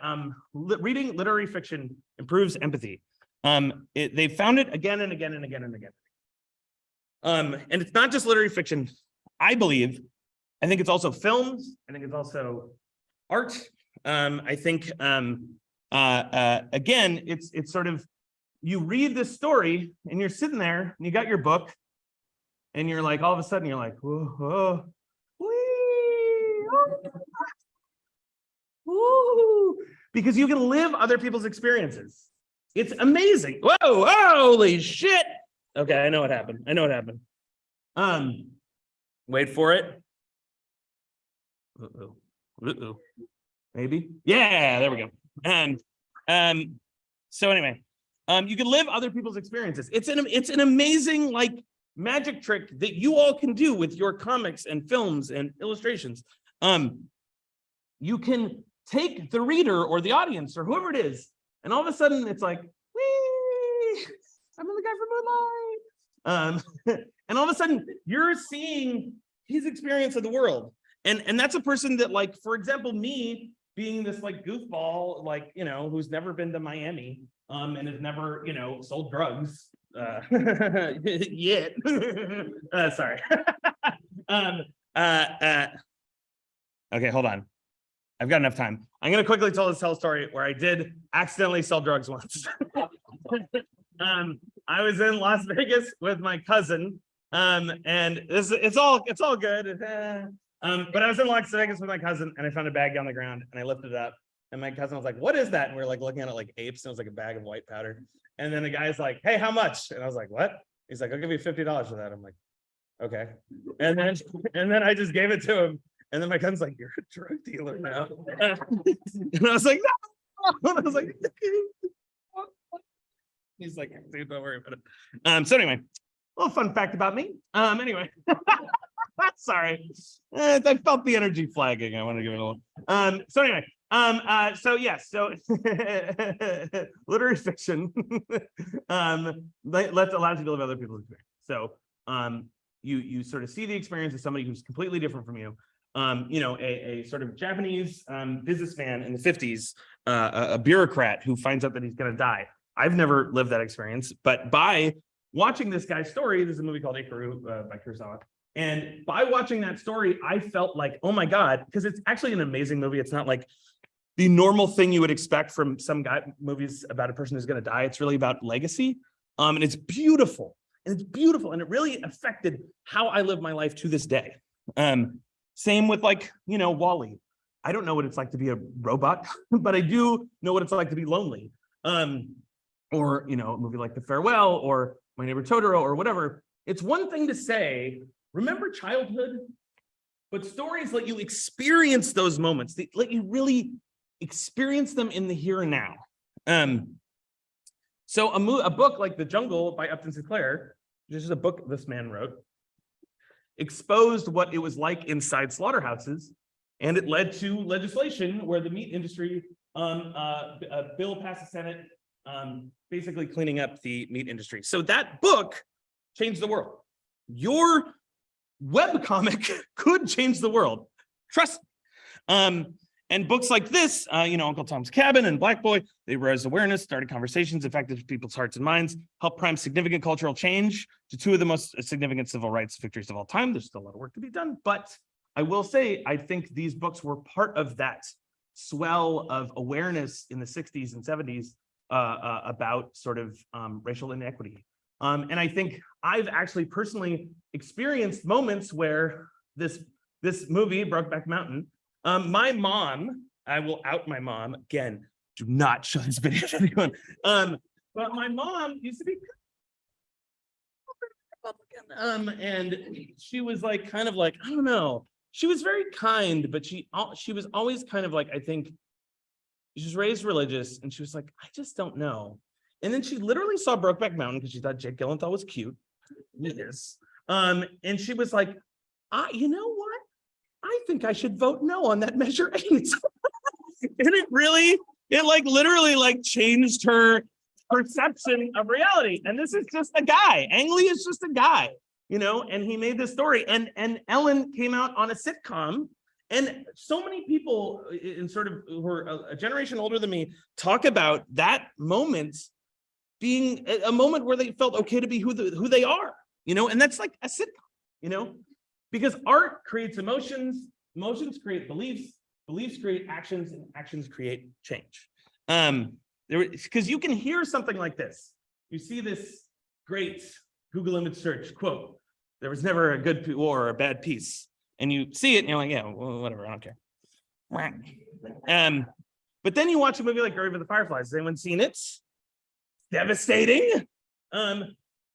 reading literary fiction improves empathy. They found it again and again and again and again. And it's not just literary fiction, I believe. I think it's also films. I think it's also art. I think again, it's sort of, you read this story and you're sitting there and you got your book and you're like, all of a sudden you're like, whoa, woo, because you can live other people's experiences. It's amazing. Whoa, holy shit. Okay, I know what happened. Wait for it. Maybe. Yeah, there we go. So anyway, you can live other people's experiences. It's an amazing like magic trick that you all can do with your comics and films and illustrations. You can take the reader or the audience or whoever it is, and all of a sudden it's like, wee, I'm the guy from Moonlight. And all of a sudden you're seeing his experience of the world. And that's a person that, like, for example, me being this like goofball, like, you know, who's never been to Miami and has never, you know, sold drugs yet. Sorry. Okay, hold on. I've got enough time. I'm going to quickly tell a story where I did accidentally sell drugs once. I was in Las Vegas with my cousin, and it's all good. But I was in Las Vegas with my cousin, and I found a bag on the ground, and I lifted it up, and my cousin was like, "What is that?" And we were like looking at it like apes, and it was like a bag of white powder. And then the guy's like, "Hey, how much?" And I was like, "What?" He's like, "I'll give you $50 for that." I'm like, "Okay." And then I just gave it to him. And then my cousin's like, "You're a drug dealer now." And I was like, "No." And I was like, he's like, "Dude, don't worry about it." So anyway, a little fun fact about me. Anyway, sorry. I felt the energy flagging. I want to give it a little. So anyway, so yes, so literary fiction allows you to live other people's experience. So you sort of see the experience of somebody who's completely different from you. A sort of Japanese businessman in the 50s, a bureaucrat who finds out that he's going to die. I've never lived that experience, but by watching this guy's story, there's a movie called Ikaru by Kurosawa. And by watching that story, I felt like, oh my God, because it's actually an amazing movie. It's not like the normal thing you would expect from some movies about a person who's going to die. It's really about legacy. And it's beautiful. And it really affected how I live my life to this day. Same with WALL-E. I don't know what it's like to be a robot, but I do know what it's like to be lonely. Or a movie like The Farewell or My Neighbor Totoro or whatever. It's one thing to say, remember childhood, but stories let you experience those moments. They let you really experience them in the here and now. So a book like The Jungle by Upton Sinclair, which is a book this man wrote, exposed what it was like inside slaughterhouses, and it led to legislation where the meat industry, a bill passed the Senate, basically cleaning up the meat industry. So that book changed the world. Your webcomic could change the world. Trust me. And books like this, Uncle Tom's Cabin and Black Boy, they raised awareness, started conversations, affected people's hearts and minds, helped prime significant cultural change to two of the most significant civil rights victories of all time. There's still a lot of work to be done, but I will say, I think these books were part of that swell of awareness in the 60s and 70s about sort of racial inequity. And I think I've actually personally experienced moments where this movie, Brokeback Mountain, my mom, I will out my mom again. Do not show this video to anyone. But my mom used to be Republican, and she was like, kind of like, I don't know. She was very kind, but she was always kind of like, I think, she was raised religious, and she was like, I just don't know. And then she literally saw Brokeback Mountain because she thought Jake Gyllenhaal was cute. Yes. And she was like, you know what? I think I should vote no on that Measure 8. And it literally changed her perception of reality. And this is just a guy. Ang Lee is just a guy, and he made this story. And Ellen came out on a sitcom. And so many people in sort of who are a generation older than me talk about that moment being a moment where they felt okay to be who they are, and that's like a sitcom, because art creates emotions, emotions create beliefs, beliefs create actions, and actions create change. Because you can hear something like this. You see this great Google image search quote, "There was never a good war or a bad peace." And you see it and you're like, yeah, well, whatever, I don't care. But then you watch a movie like Grave of the Fireflies. Has anyone seen it? Devastating.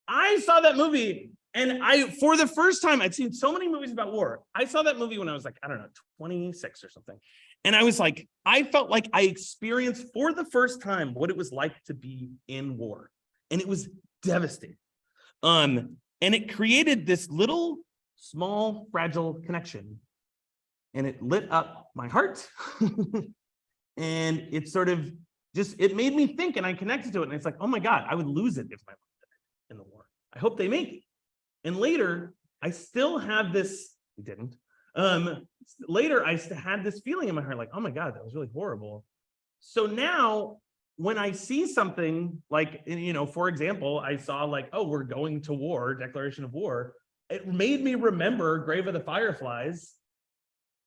I saw that movie, and for the first time, I'd seen so many movies about war. I saw that movie when I was like, I don't know, 26 or something. And I was like, I felt like I experienced for the first time what it was like to be in war. And it was devastating. And it created this little, small, fragile connection. And it lit up my heart. And it sort of it made me think, and I connected to it. And it's like, oh my God, I would lose it if my mom died in the war. I hope they make it. And later, I still have this, we didn't. Later, I had this feeling in my heart, like, oh my God, that was really horrible. So now, when I see something like, for example, I saw like, oh, we're going to war, declaration of war. It made me remember Grave of the Fireflies.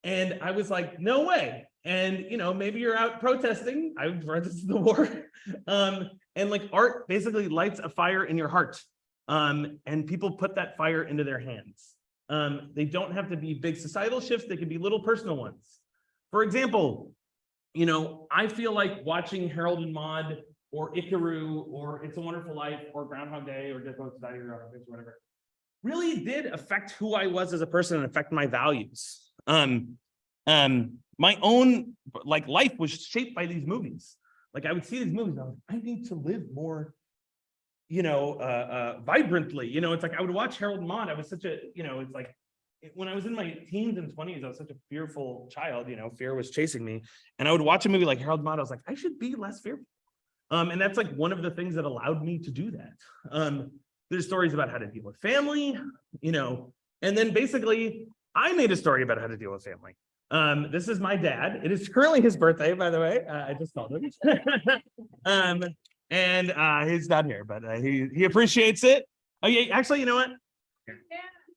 And I was like, no way. And, maybe you're out protesting. I protested the war. And like art basically lights a fire in your heart. And people put that fire into their hands. They don't have to be big societal shifts. They can be little personal ones. For example, I feel like watching Harold and Maude or Ikaru or It's a Wonderful Life or Groundhog Day or Dead Poets Society or whatever really did affect who I was as a person and affect my values. My own like life was shaped by these movies. Like I would see these movies, and I was like, I need to live more, vibrantly. It's like I would watch Harold and Maude. I was such a, it's like when I was in my teens and 20s, I was such a fearful child. Fear was chasing me, and I would watch a movie like Harold and Maude. I was like, I should be less fearful. And that's like one of the things that allowed me to do that. There's stories about how to deal with family, and then basically I made a story about how to deal with family. This is my dad. It is currently his birthday, by the way. I just called him. And he's not here, but he appreciates it. Oh yeah, actually, you know what?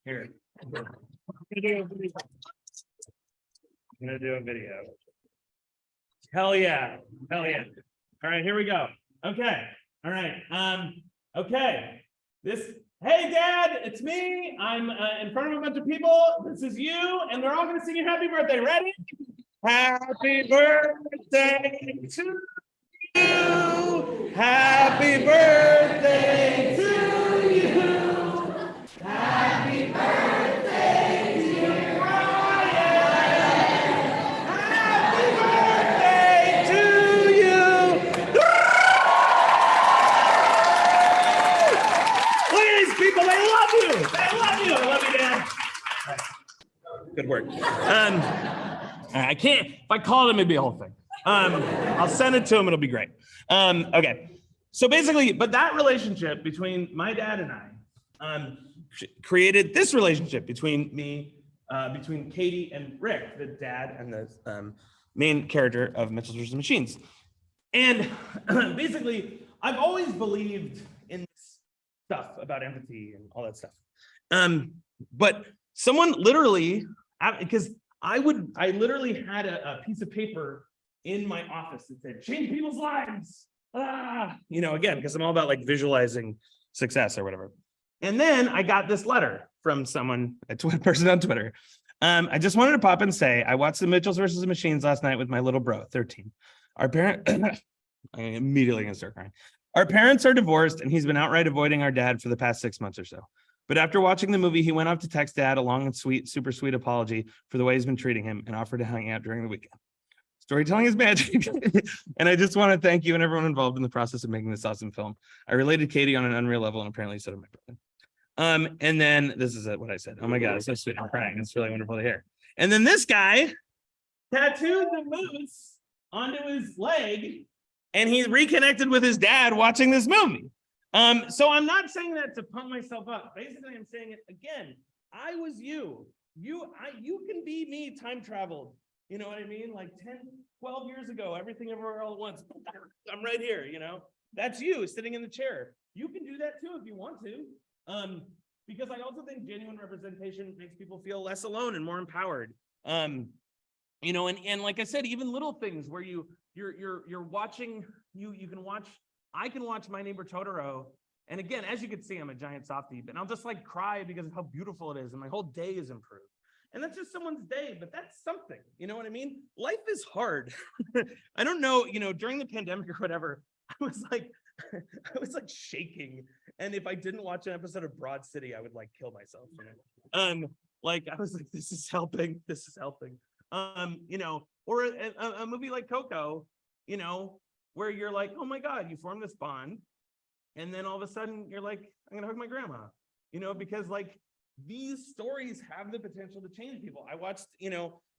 Here. I'm gonna do a video. Hell yeah. All right, here we go. Okay. All right. Okay. Hey, Dad, it's me. I'm in front of a bunch of people. This is you, and they're all going to sing you happy birthday. Ready? Happy birthday to you. Happy birthday to you. Happy birthday, dear Ryan. Happy birthday to you. Look at these people. They love you. I love you, Dad. Right. Good work. I can't. If I call them, it'd be a whole thing. I'll send it to him. It'll be great. Okay. So basically, but that relationship between my dad and I created this relationship between me, between Katie and Rick, the dad and the main character of Mitchell vs. Machines. And basically, I've always believed in stuff about empathy and all that stuff. But someone literally, because I literally had a piece of paper in my office that said, change people's lives. Again, because I'm all about like visualizing success or whatever. And then I got this letter from someone, a person on Twitter. I just wanted to pop and say, I watched the Mitchells versus the Machines last night with my little bro, 13. Our parent, I'm immediately gonna start crying. Our parents are divorced, and he's been outright avoiding our dad for the past 6 months or so. But after watching the movie, he went off to text dad a long and super sweet apology for the way he's been treating him and offered to hang out during the weekend. Storytelling is magic. And I just want to thank you and everyone involved in the process of making this awesome film. I related Katie on an unreal level, and apparently so did my brother. And then this is what I said. Oh my God, it's so sweet. I'm crying. It's really wonderful to hear. And then this guy tattooed the moose onto his leg, and he reconnected with his dad watching this movie. So I'm not saying that to pump myself up. Basically, I'm saying it again. I was you. You can be me time traveled. You know what I mean? Like 10, 12 years ago, everything everywhere all at once. I'm right here, That's you sitting in the chair. You can do that too if you want to. Because I also think genuine representation makes people feel less alone and more empowered. And like I said, even little things where you're watching, I can watch My Neighbor Totoro. And again, as you can see, I'm a giant softie, but I'll just like cry because of how beautiful it is. And my whole day is improved. And that's just someone's day, but that's something, you know what I mean? Life is hard. I don't know, during the pandemic or whatever, I was like shaking. And if I didn't watch an episode of Broad City, I would like kill myself. Like I was like, this is helping. Or a movie like Coco, where you're like, oh my God, you form this bond. And then all of a sudden you're like, I'm gonna hug my grandma, because like these stories have the potential to change people. I watched,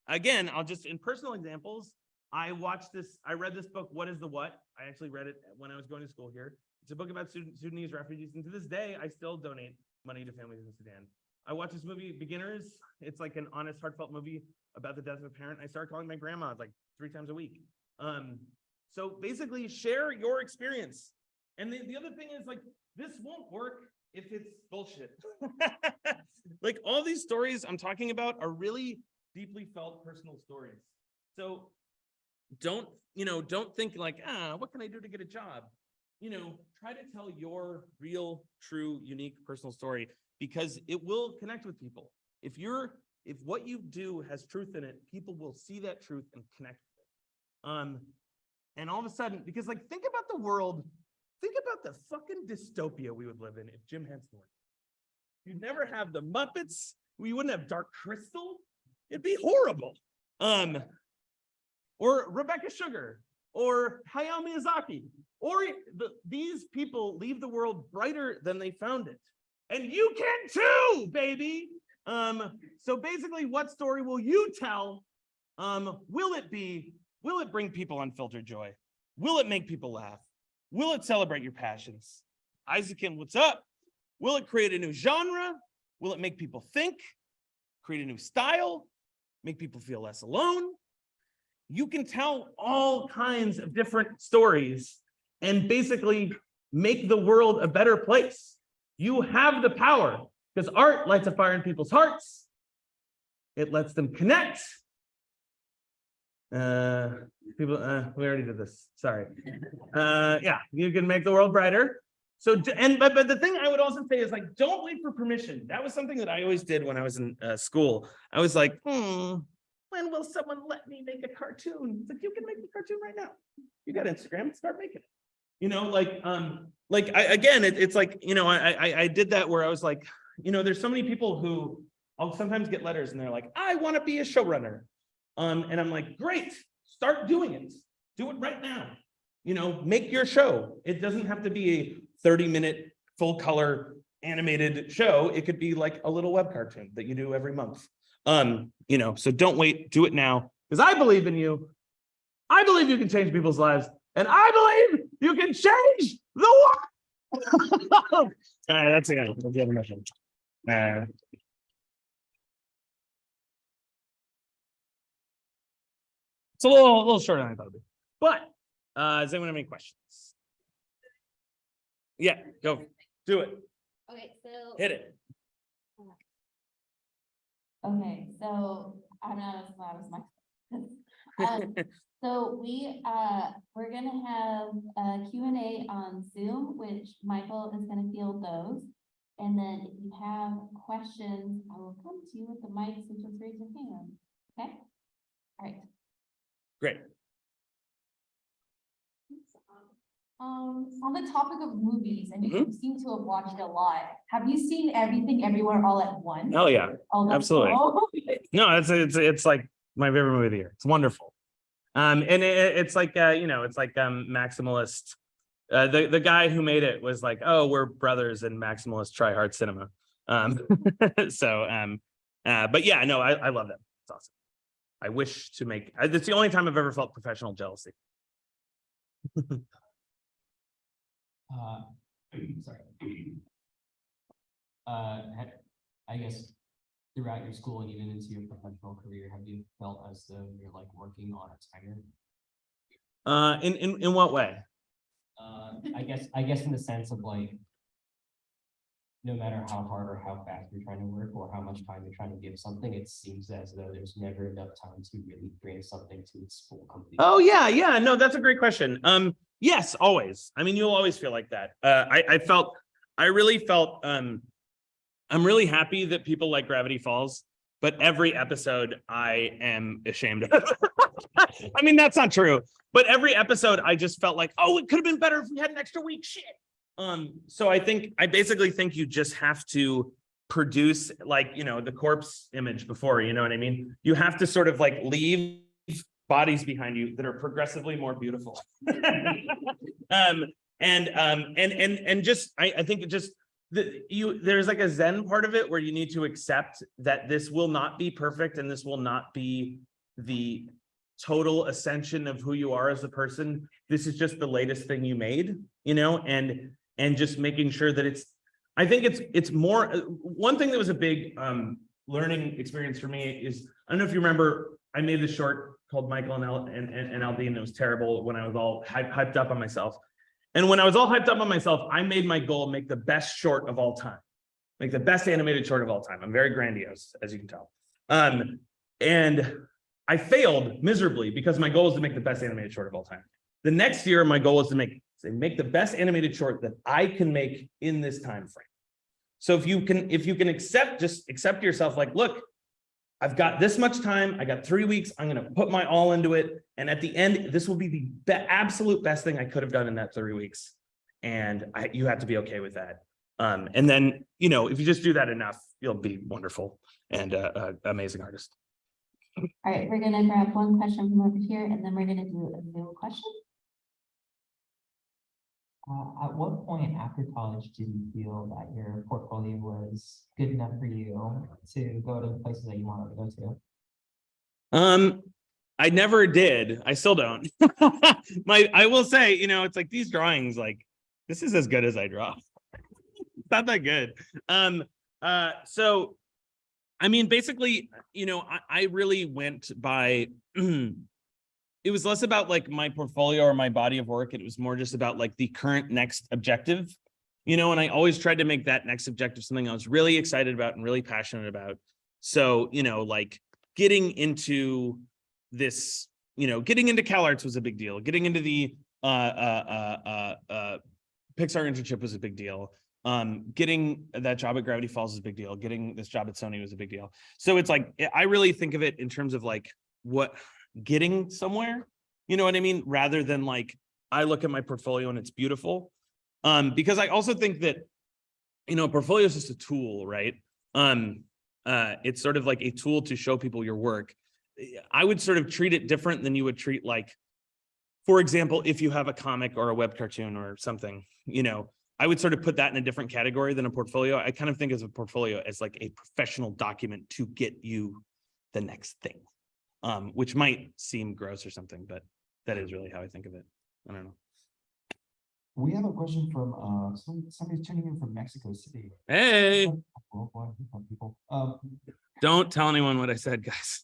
again, I'll just, in personal examples, I read this book, What is the What? I actually read it when I was going to school here. It's a book about Sudanese refugees. And to this day, I still donate money to families in Sudan. I watched this movie, Beginners. It's like an honest, heartfelt movie about the death of a parent. I started calling my grandma like 3 times a week. So basically share your experience. And the other thing is like, this won't work if it's bullshit. Like all these stories I'm talking about are really deeply felt personal stories. So don't think like, what can I do to get a job? try to tell your real, true, unique personal story, because it will connect with people. If what you do has truth in it, people will see that truth and connect with it. And all of a sudden, because think about the world, think about the fucking dystopia we would live in if Jim Henson were. You'd never have the Muppets. We wouldn't have Dark Crystal. It'd be horrible. Or Rebecca Sugar, or Hayao Miyazaki, or these people leave the world brighter than they found it. And you can too, baby. So basically, what story will you tell? Will it bring people unfiltered joy? Will it make people laugh? Will it celebrate your passions? Isaacin, what's up? Will it create a new genre? Will it make people think? Create a new style? Make people feel less alone? You can tell all kinds of different stories and basically make the world a better place. You have the power, because art lights a fire in people's hearts. It lets them connect. We already did this. Sorry. Yeah, you can make the world brighter. So, but the thing I would also say is don't wait for permission. That was something that I always did when I was in school. I was like, when will someone let me make a cartoon? It's you can make the cartoon right now. You got Instagram, start making it. I did that where I was like, there's so many people who I'll sometimes get letters and they're like, I want to be a showrunner. And I'm like, great, start doing it. Do it right now. Make your show. It doesn't have to be a 30-minute full color animated show. It could be like a little web cartoon that you do every month. So don't wait, do it now. Because I believe in you. I believe you can change people's lives. And I believe you can change the world. All right, that's it. That's the other mission. It's a little shorter than I thought it'd be. But does anyone have any questions? Yeah, go. Do it. Okay, so hit it. Okay, so I'm not as loud as my so we're gonna have a Q&A on Zoom, which Michael is gonna field those. And then if you have questions, I will come to you with the mic, so just raise your hand. Okay? All right. Great. On the topic of movies, and you seem to have watched a lot. Have you seen Everything Everywhere All at Once? Oh yeah, absolutely. No, it's like my favorite movie of the year. It's wonderful. And it's like it's like maximalist. The guy who made it was like, oh, we're brothers in maximalist try hard cinema. But yeah, no, I love that. It's awesome. I wish to make. It's the only time I've ever felt professional jealousy. Sorry. I guess throughout your school and even into your professional career, have you felt as though you're like working on a timer? In what way? I guess in the sense of like, no matter how hard or how fast you're trying to work or how much time you're trying to give something, it seems as though there's never enough time to really bring something to its full completion. Oh yeah, no, that's a great question. Yes, always. I mean, you'll always feel like that. I really felt, I'm really happy that people like Gravity Falls, but every episode I am ashamed of. I mean, that's not true, but every episode I just felt like, oh, it could have been better if we had an extra week. Shit. So I basically think you just have to produce like, the corpse image before, you know what I mean? You have to sort of like leave bodies behind you that are progressively more beautiful. I think it just, there's like a Zen part of it where you need to accept that this will not be perfect and this will not be the total ascension of who you are as a person. This is just the latest thing you made, and just making sure that I think it's more, one thing that was a big learning experience for me is, I don't know if you remember, I made this short called Michael and Aldine. It was terrible when I was all hyped up on myself. And when I was all hyped up on myself, I made my goal, make the best short of all time, make the best animated short of all time. I'm very grandiose, as you can tell. And I failed miserably because my goal was to make the best animated short of all time. The next year, my goal was to make Say, make the best animated short that I can make in this time frame. So if you can just accept yourself, like, look, I've got this much time. I got 3 weeks. I'm going to put my all into it. And at the end, this will be the absolute best thing I could have done in that 3 weeks. And you have to be okay with that. And then, if you just do that enough, you'll be wonderful and amazing artist. All right, we're gonna grab one question from over here, and then we're gonna do a Zoom question. At what point after college did you feel that your portfolio was good enough for you to go to the places that you wanted to go to? I never did. I still don't. I will say, it's like these drawings, like this is as good as I draw. It's not that good. So I mean, basically, I really went by, it was less about like my portfolio or my body of work. It was more just about like the current next objective, and I always tried to make that next objective something I was really excited about and really passionate about. So, like getting into this, getting into CalArts was a big deal. Getting into the Pixar internship was a big deal. Getting that job at Gravity Falls is a big deal. Getting this job at Sony was a big deal. So it's like, I really think of it in terms of like getting somewhere, you know what I mean? Rather than like, I look at my portfolio and it's beautiful. Because I also think that, portfolio is just a tool, right? It's sort of like a tool to show people your work. I would sort of treat it different than you would treat like, for example, if you have a comic or a web cartoon or something, I would sort of put that in a different category than a portfolio. I kind of think of a portfolio as like a professional document to get you the next thing, which might seem gross or something, but that is really how I think of it. I don't know. We have a question from somebody's tuning in from Mexico City. Hey, Oh, boy, people. don't tell anyone what I said, guys.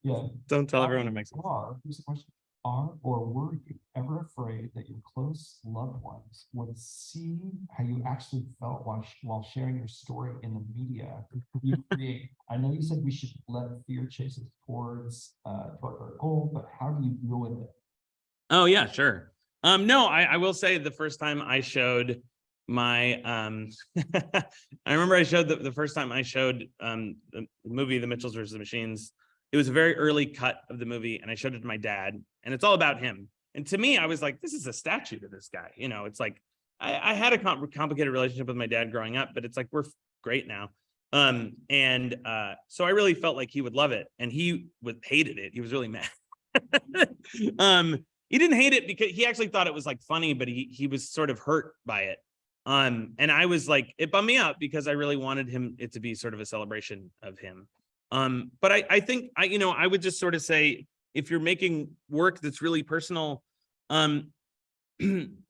Yeah. Don't tell everyone in Mexico. Here's the question. Are or were you ever afraid that your close loved ones would see how you actually felt while sharing your story in the media you create? I know you said we should let fear chase us towards our goal, but how do you deal with it? Oh yeah, sure. No, I will say the first time I showed my I remember I showed the first time I showed the movie The Mitchells versus the Machines. It was a very early cut of the movie, and I showed it to my dad, and it's all about him. And to me, I was like, this is a statue to this guy. It's like I had a complicated relationship with my dad growing up, but it's like we're great now. So I really felt like he would love it, and he hated it. He was really mad. He didn't hate it because he actually thought it was like funny, but he was sort of hurt by it. And I was like, it bummed me out because I really wanted it to be sort of a celebration of him. But I think I would just sort of say, if you're making work that's really personal,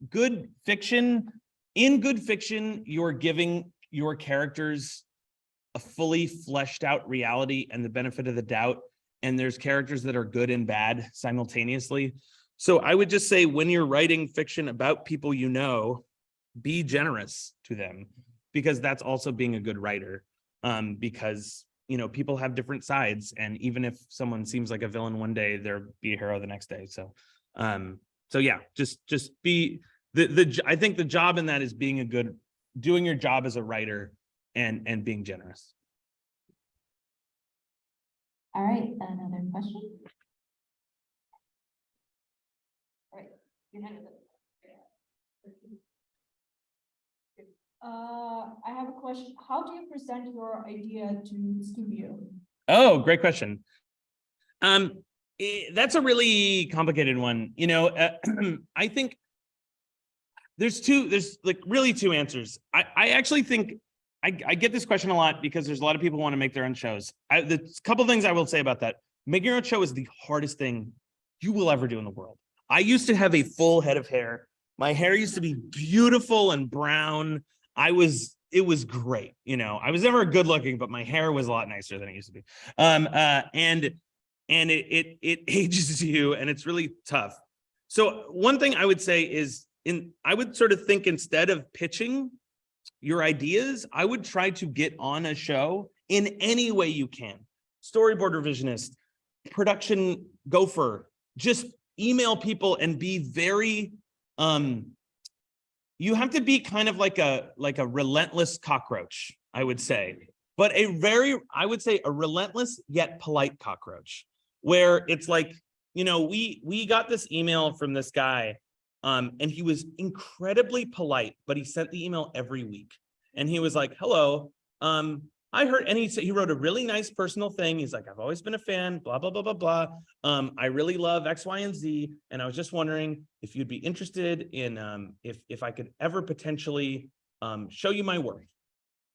good fiction, you're giving your characters a fully fleshed out reality and the benefit of the doubt. And there's characters that are good and bad simultaneously. So I would just say, when you're writing fiction about people, be generous to them, because that's also being a good writer. Because people have different sides, and even if someone seems like a villain one day, they'll be a hero the next day. So yeah, just be I think the job in that is doing your job as a writer and being generous. All right, another question. All right, your hand is up. I have a question. How do you present your idea to the studio? Oh, great question. That's a really complicated one. I think there's like really two answers. I actually think I get this question a lot because there's a lot of people who want to make their own shows. The couple things I will say about that: making your own show is the hardest thing you will ever do in the world. I used to have a full head of hair. My hair used to be beautiful and brown. It was great. I was never good looking, but my hair was a lot nicer than it used to be. And it ages you, and it's really tough. So one thing I would say is, I would sort of think, instead of pitching your ideas, I would try to get on a show in any way you can. Storyboard revisionist, production gopher, just, email people and be very, you have to be kind of like a relentless cockroach, I would say, but I would say a relentless yet polite cockroach, where it's like, you know, we got this email from this guy, and he was incredibly polite, but he sent the email every week. And he was like, hello, I heard, and he wrote a really nice personal thing. He's like, I've always been a fan, blah, blah, blah, blah, blah. I really love X, Y, and Z. And I was just wondering if you'd be interested in, if I could ever potentially show you my work.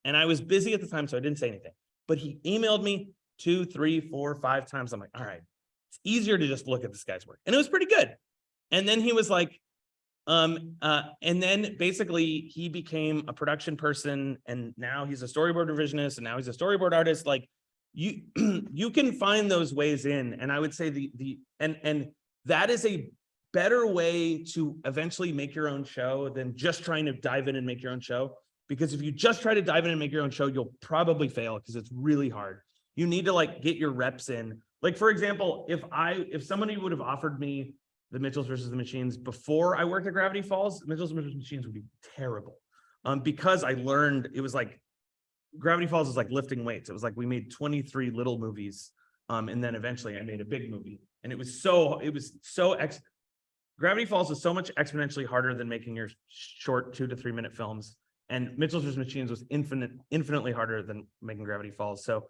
And I was busy at the time, so I didn't say anything. But he emailed me 2, 3, 4, 5 times. I'm like, all right, it's easier to just look at this guy's work. And it was pretty good. And then he was like, and then basically he became a production person, and now he's a storyboard revisionist, and now he's a storyboard artist. Like you, you can find those ways in. And I would say and that is a better way to eventually make your own show than just trying to dive in and make your own show. Because if you just try to dive in and make your own show, you'll probably fail because it's really hard. You need to like get your reps in. Like, for example, if somebody would have offered me the Mitchells versus the Machines before I worked at Gravity Falls, Mitchells versus Machines would be terrible. Because I learned, it was like, Gravity Falls is like lifting weights. It was like we made 23 little movies. And then eventually I made a big movie. And Gravity Falls is so much exponentially harder than making your short 2 to 3 minute films. And Mitchells vs. Machines was infinitely harder than making Gravity Falls. So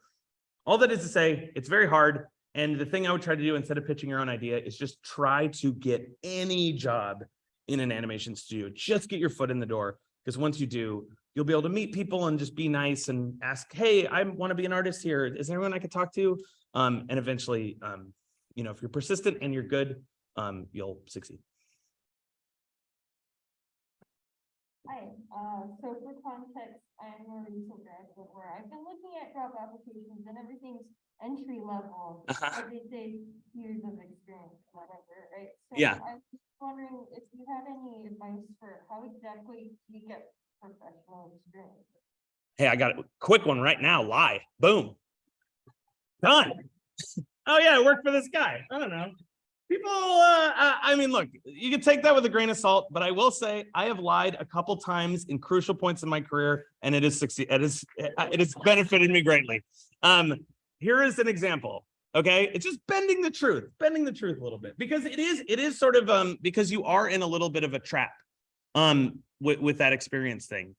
all that is to say, it's very hard. And the thing I would try to do instead of pitching your own idea is just try to get any job in an animation studio. Just get your foot in the door. Because once you do, you'll be able to meet people and just be nice and ask, hey, I want to be an artist here. Is there anyone I could talk to? And eventually, you know, if you're persistent and you're good, you'll succeed. Hi, so for context, I'm a recent graduate where I've been looking at job applications and everything's entry level. Like they say, years of experience, whatever, right? So Yeah. I was wondering if you had any advice for how exactly you get professional experience. Hey, I got a quick one right now. Lie. Boom. Done. Oh yeah, I work for this guy. I don't know. People, I mean, look, you can take that with a grain of salt, but I will say I have lied a couple times in crucial points in my career, and it has benefited me greatly. Here is an example. Okay, it's just bending the truth a little bit, because it is sort of because you are in a little bit of a trap with that experience thing.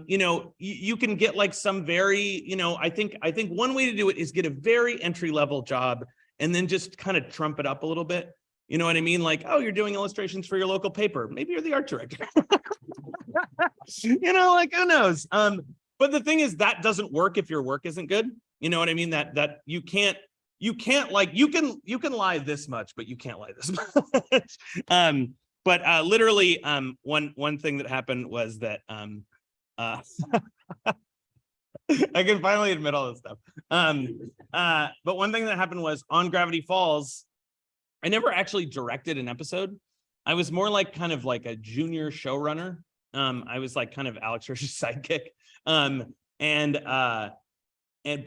You know, you can get like some very, you know, I think one way to do it is get a very entry level job and then just kind of trump it up a little bit. You know what I mean? Like, oh, you're doing illustrations for your local paper. Maybe you're the art director. You know, like, who knows? But the thing is, that doesn't work if your work isn't good. You know what I mean? That you can't like, you can lie this much, but you can't lie this much. But literally, one thing that happened was that I can finally admit all this stuff. But one thing that happened was on Gravity Falls, I never actually directed an episode. I was more like kind of like a junior showrunner. I was like kind of Alex Hirsch's sidekick. But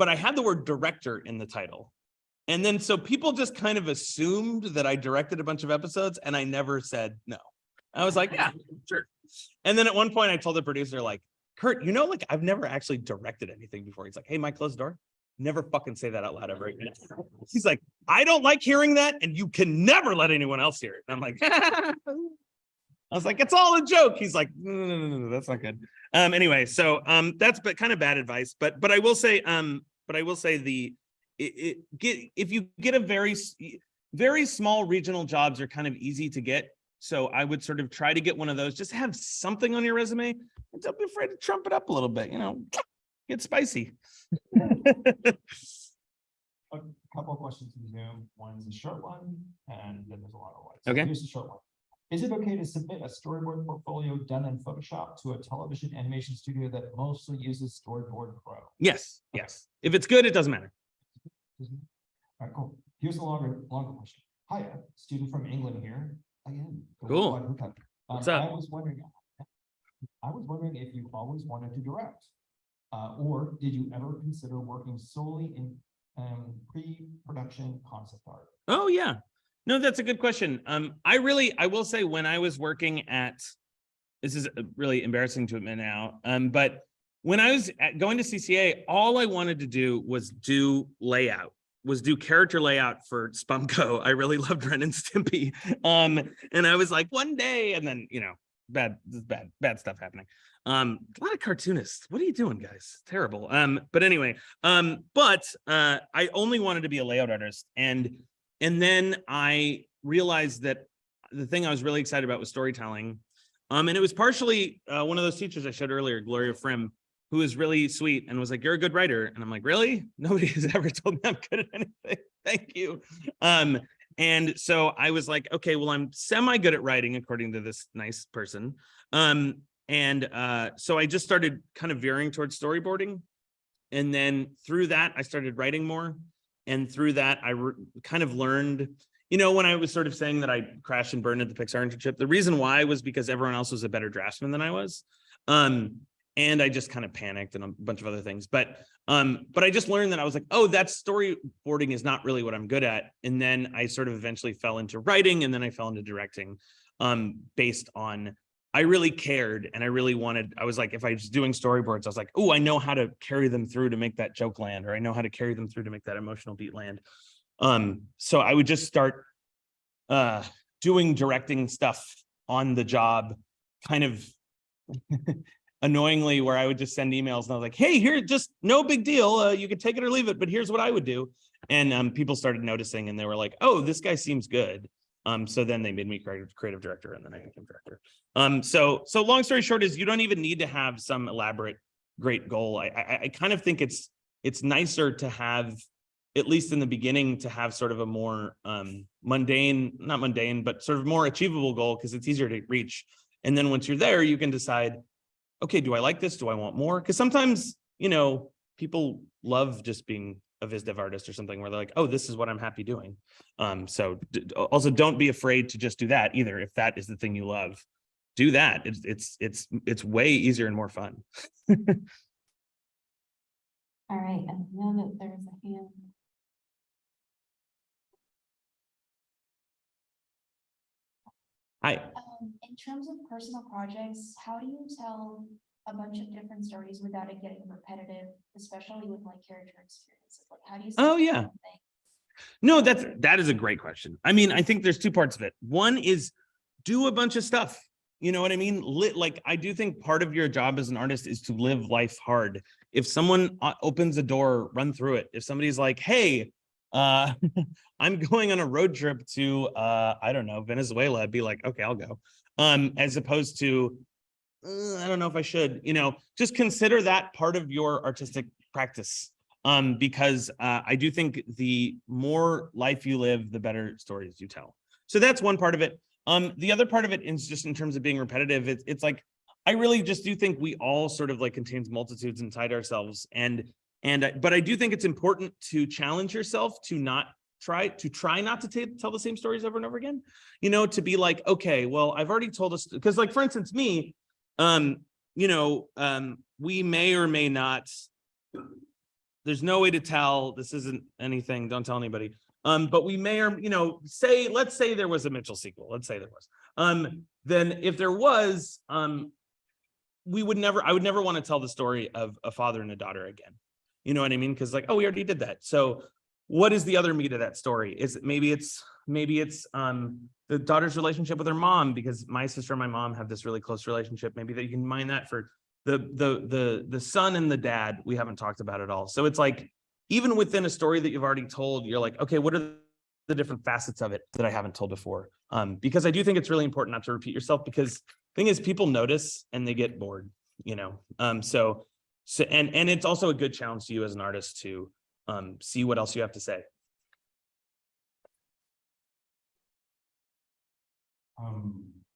I had the word director in the title. And then so people just kind of assumed that I directed a bunch of episodes, and I never said no. I was like, yeah, sure. And then at one point I told the producer, like, Kurt, you know, like, I've never actually directed anything before. He's like, hey, Mike, close the door. Never fucking say that out loud ever again. He's like, I don't like hearing that, and you can never let anyone else hear it. And I'm like, I was like, it's all a joke. He's like, no, that's not good. Anyway, so that's kind of bad advice. But I will say, if you get a very small regional jobs are kind of easy to get. So I would sort of try to get one of those. Just have something on your resume. And don't be afraid to trump it up a little bit. You know, get spicy. A couple of questions in Zoom. One's a short one, and then there's a lot of ones. So Okay. here's the short one. Is it okay to submit a storyboard portfolio done in Photoshop to a television animation studio that mostly uses Storyboard Pro? Yes. If it's good, it doesn't matter. All right, cool. Here's a longer question. Hiya, student from England here. Again. Cool. What's up? I was wondering if you always wanted to direct, or did you ever consider working solely in pre-production concept art? Oh yeah. No, that's a good question. I will say when I was working at, this is really embarrassing to admit now, but when I was going to CCA, all I wanted to do was do layout, was do character layout for Spumco. I really loved Ren and Stimpy. And I was like, one day, and then, you know, bad stuff happening. A lot of cartoonists. What are you doing, guys? Terrible. But anyway, I only wanted to be a layout artist. And then I realized that the thing I was really excited about was storytelling. And it was partially one of those teachers I showed earlier, Gloria Frim, who was really sweet and was like, "You're a good writer." And I'm like, "Really? Nobody has ever told me I'm good at anything. Thank you." And so I was like, okay, well, I'm semi good at writing according to this nice person. So I just started kind of veering towards storyboarding. And then through that, I started writing more. And through that, I kind of learned, you know, when I was sort of saying that I crashed and burned at the Pixar internship, the reason why was because everyone else was a better draftsman than I was. And I just kind of panicked and a bunch of other things. But I just learned that I was like, oh, that storyboarding is not really what I'm good at. And then I sort of eventually fell into writing, and then I fell into directing based on, I really cared and I really wanted, I was like, if I was doing storyboards, I was like, oh, I know how to carry them through to make that joke land, or I know how to carry them through to make that emotional beat land. So I would just start doing directing stuff on the job, kind of annoyingly, where I would just send emails and I was like, hey, here, just no big deal. You could take it or leave it, but here's what I would do. And people started noticing, and they were like, oh, this guy seems good. So then they made me creative director, and then I became director. So long story short is, you don't even need to have some elaborate great goal. I kind of think it's nicer to have, at least in the beginning, to have sort of a more mundane, not mundane, but sort of more achievable goal, because it's easier to reach. And then once you're there, you can decide, okay, do I like this? Do I want more? Because sometimes, you know, people love just being a viz dev artist or something, where they're like, oh, this is what I'm happy doing. So also don't be afraid to just do that either. If that is the thing you love, do that. It's way easier and more fun. All right, I know that there's a hand. Hi. In terms of personal projects, how do you tell a bunch of different stories without it getting repetitive, especially with like character experiences? Like, how do you? Oh, yeah. No, that is a great question. I mean, I think there's two parts of it. One is do a bunch of stuff. You know what I mean? Like, I do think part of your job as an artist is to live life hard. If someone opens a door, run through it. If somebody's like, hey, I'm going on a road trip to, I don't know, Venezuela, I'd be like, okay, I'll go. As opposed to, I don't know if I should, you know, just consider that part of your artistic practice. Because I do think the more life you live, the better stories you tell. So that's one part of it. The other part of it is just in terms of being repetitive. It's like, I really just do think we all sort of like contains multitudes inside ourselves. But I do think it's important to challenge yourself to try not to tell the same stories over and over again, you know, to be like, okay, well, I've already told us, because like, for instance, me, you know, we may or may not, there's no way to tell, this isn't anything, don't tell anybody. But we may or, you know, let's say there was a Mitchell sequel, let's say there was. Then if there was, I would never want to tell the story of a father and a daughter again. You know what I mean? Because like, oh, we already did that. So what is the other meat of that story? Is maybe it's the daughter's relationship with her mom, because my sister and my mom have this really close relationship. Maybe that you can mine that for the son and the dad. We haven't talked about it all. So it's like, even within a story that you've already told, you're like, okay, what are the different facets of it that I haven't told before? Because I do think it's really important not to repeat yourself, because the thing is, people notice and they get bored, you know? So it's also a good challenge to you as an artist to see what else you have to say.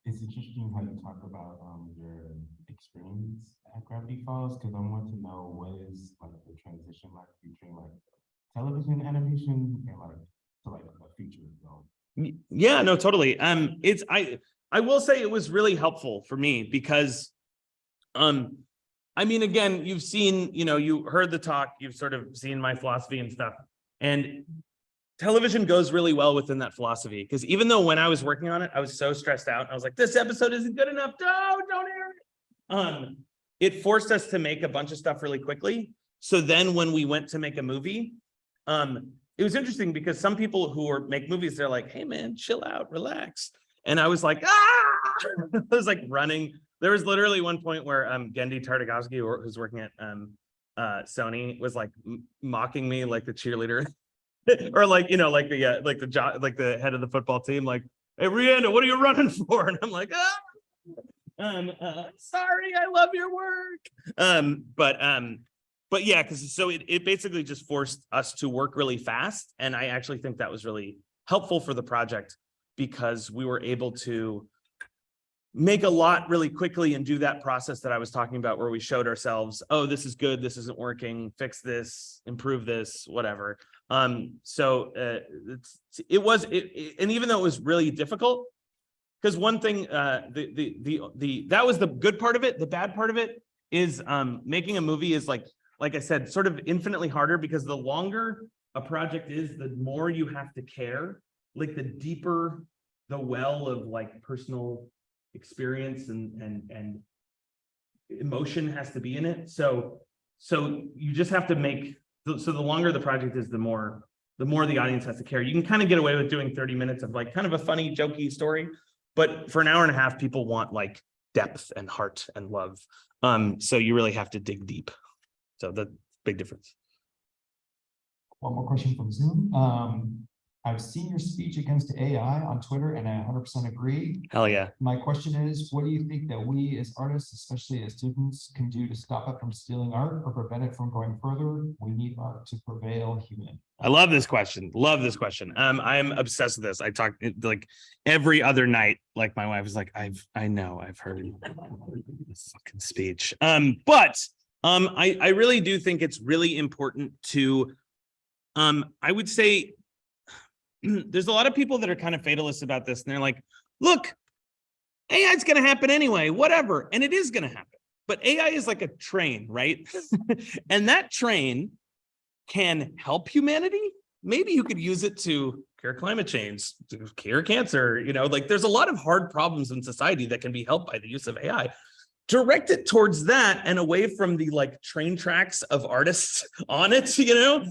It's interesting how you talk about your experience at Gravity Falls, because I want to know what is like the transition like between like television animation and like to like a feature film. Yeah, no, totally. I will say it was really helpful for me, because I mean, again, you've seen, you know, you heard the talk, you've sort of seen my philosophy and stuff. And television goes really well within that philosophy, because even though when I was working on it, I was so stressed out. I was like, this episode isn't good enough. No, don't air it. It forced us to make a bunch of stuff really quickly. So then when we went to make a movie, it was interesting because some people who make movies, they're like, hey man, chill out, relax. And I was like, ah, I was like running. There was literally one point where Gendy Tartakovsky, who's working at Sony, was like mocking me like the cheerleader. Or like, you know, like the head of the football team, like, hey Rianda, what are you running for? And I'm like, sorry, I love your work. But yeah, because so it basically just forced us to work really fast. And I actually think that was really helpful for the project, because we were able to make a lot really quickly and do that process that I was talking about, where we showed ourselves, oh, this is good, this isn't working, fix this, improve this, whatever. So and even though it was really difficult, because one thing, that was the good part of it. The bad part of it is making a movie is like I said, sort of infinitely harder, because the longer a project is, the more you have to care, like the deeper the well of like personal experience and emotion has to be in it. So you just have to make, so the longer the project is, the more the audience has to care. You can kind of get away with doing 30 minutes of like kind of a funny, jokey story, but for an hour and a half, people want like depth and heart and love. So you really have to dig deep. So the big difference. One more question from Zoom. I've seen your speech against AI on Twitter, and I 100% agree. Hell yeah. My question is, what do you think that we as artists, especially as students, can do to stop it from stealing art or prevent it from going further? We need art to prevail human. I love this question. Love this question. I am obsessed with this. I talk like every other night. Like my wife is like, I know, I've heard this fucking speech. But I really do think it's really important to, I would say, there's a lot of people that are kind of fatalists about this, and they're like, look, AI is going to happen anyway, whatever. And it is going to happen. But AI is like a train, right? And that train can help humanity. Maybe you could use it to cure climate change, to cure cancer. You know, like there's a lot of hard problems in society that can be helped by the use of AI. Direct it towards that and away from the like train tracks of artists on it, you know?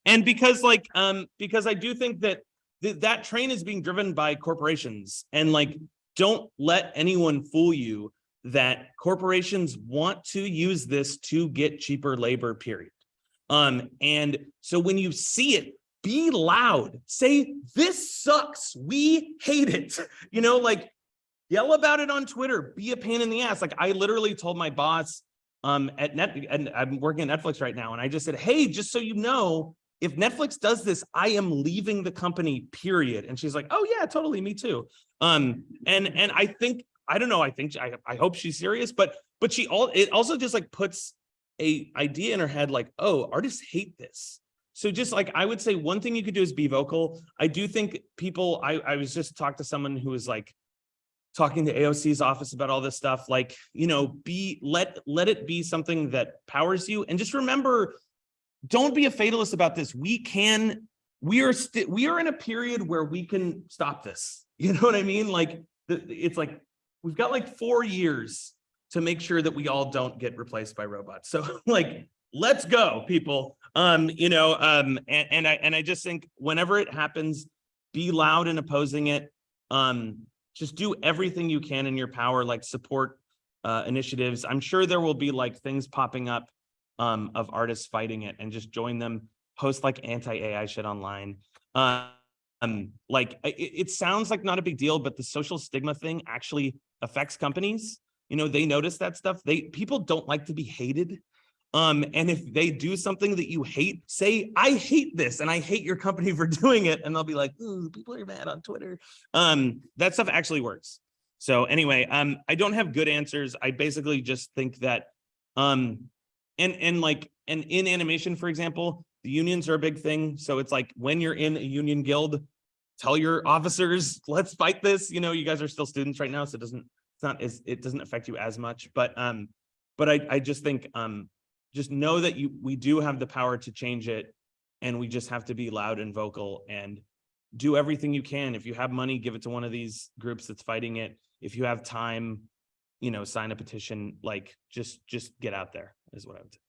And because I do think that that train is being driven by corporations, and like, don't let anyone fool you that corporations want to use this to get cheaper labor, period. And so when you see it, be loud, say, this sucks, we hate it, you know, like yell about it on Twitter, be a pain in the ass. Like I literally told my boss and I'm working at Netflix right now, and I just said, hey, just so you know, if Netflix does this, I am leaving the company, period. And she's like, oh yeah, totally, me too. And I think, I don't know, I hope she's serious, but it also just like puts a idea in her head, like, oh, artists hate this. So just like, I would say one thing you could do is be vocal. I do think people, I was just talking to someone who was like, talking to AOC's office about all this stuff, like, you know, let it be something that powers you. And just remember, don't be a fatalist about this. We are in a period where we can stop this. You know what I mean? Like, it's like, we've got like 4 years to make sure that we all don't get replaced by robots. So like, let's go, people. You know, and I just think whenever it happens, be loud in opposing it. Just do everything you can in your power, like support initiatives. I'm sure there will be like things popping up of artists fighting it, and just join them, post like anti-AI shit online. Like it sounds like not a big deal, but the social stigma thing actually affects companies. You know, they notice that stuff. People don't like to be hated. And if they do something that you hate, say, I hate this and I hate your company for doing it. And they'll be like, ooh, people are mad on Twitter. That stuff actually works. So anyway, I don't have good answers. I basically just think that, and in animation, for example, the unions are a big thing. So it's like, when you're in a union guild, tell your officers, let's fight this. You know, you guys are still students right now, so it doesn't affect you as much. But I just think, just know that we do have the power to change it. and we just have to be loud and vocal and do everything you can. If you have money, give it to one of these groups that's fighting it. If you have time, you know, sign a petition, like just get out there is what I would say.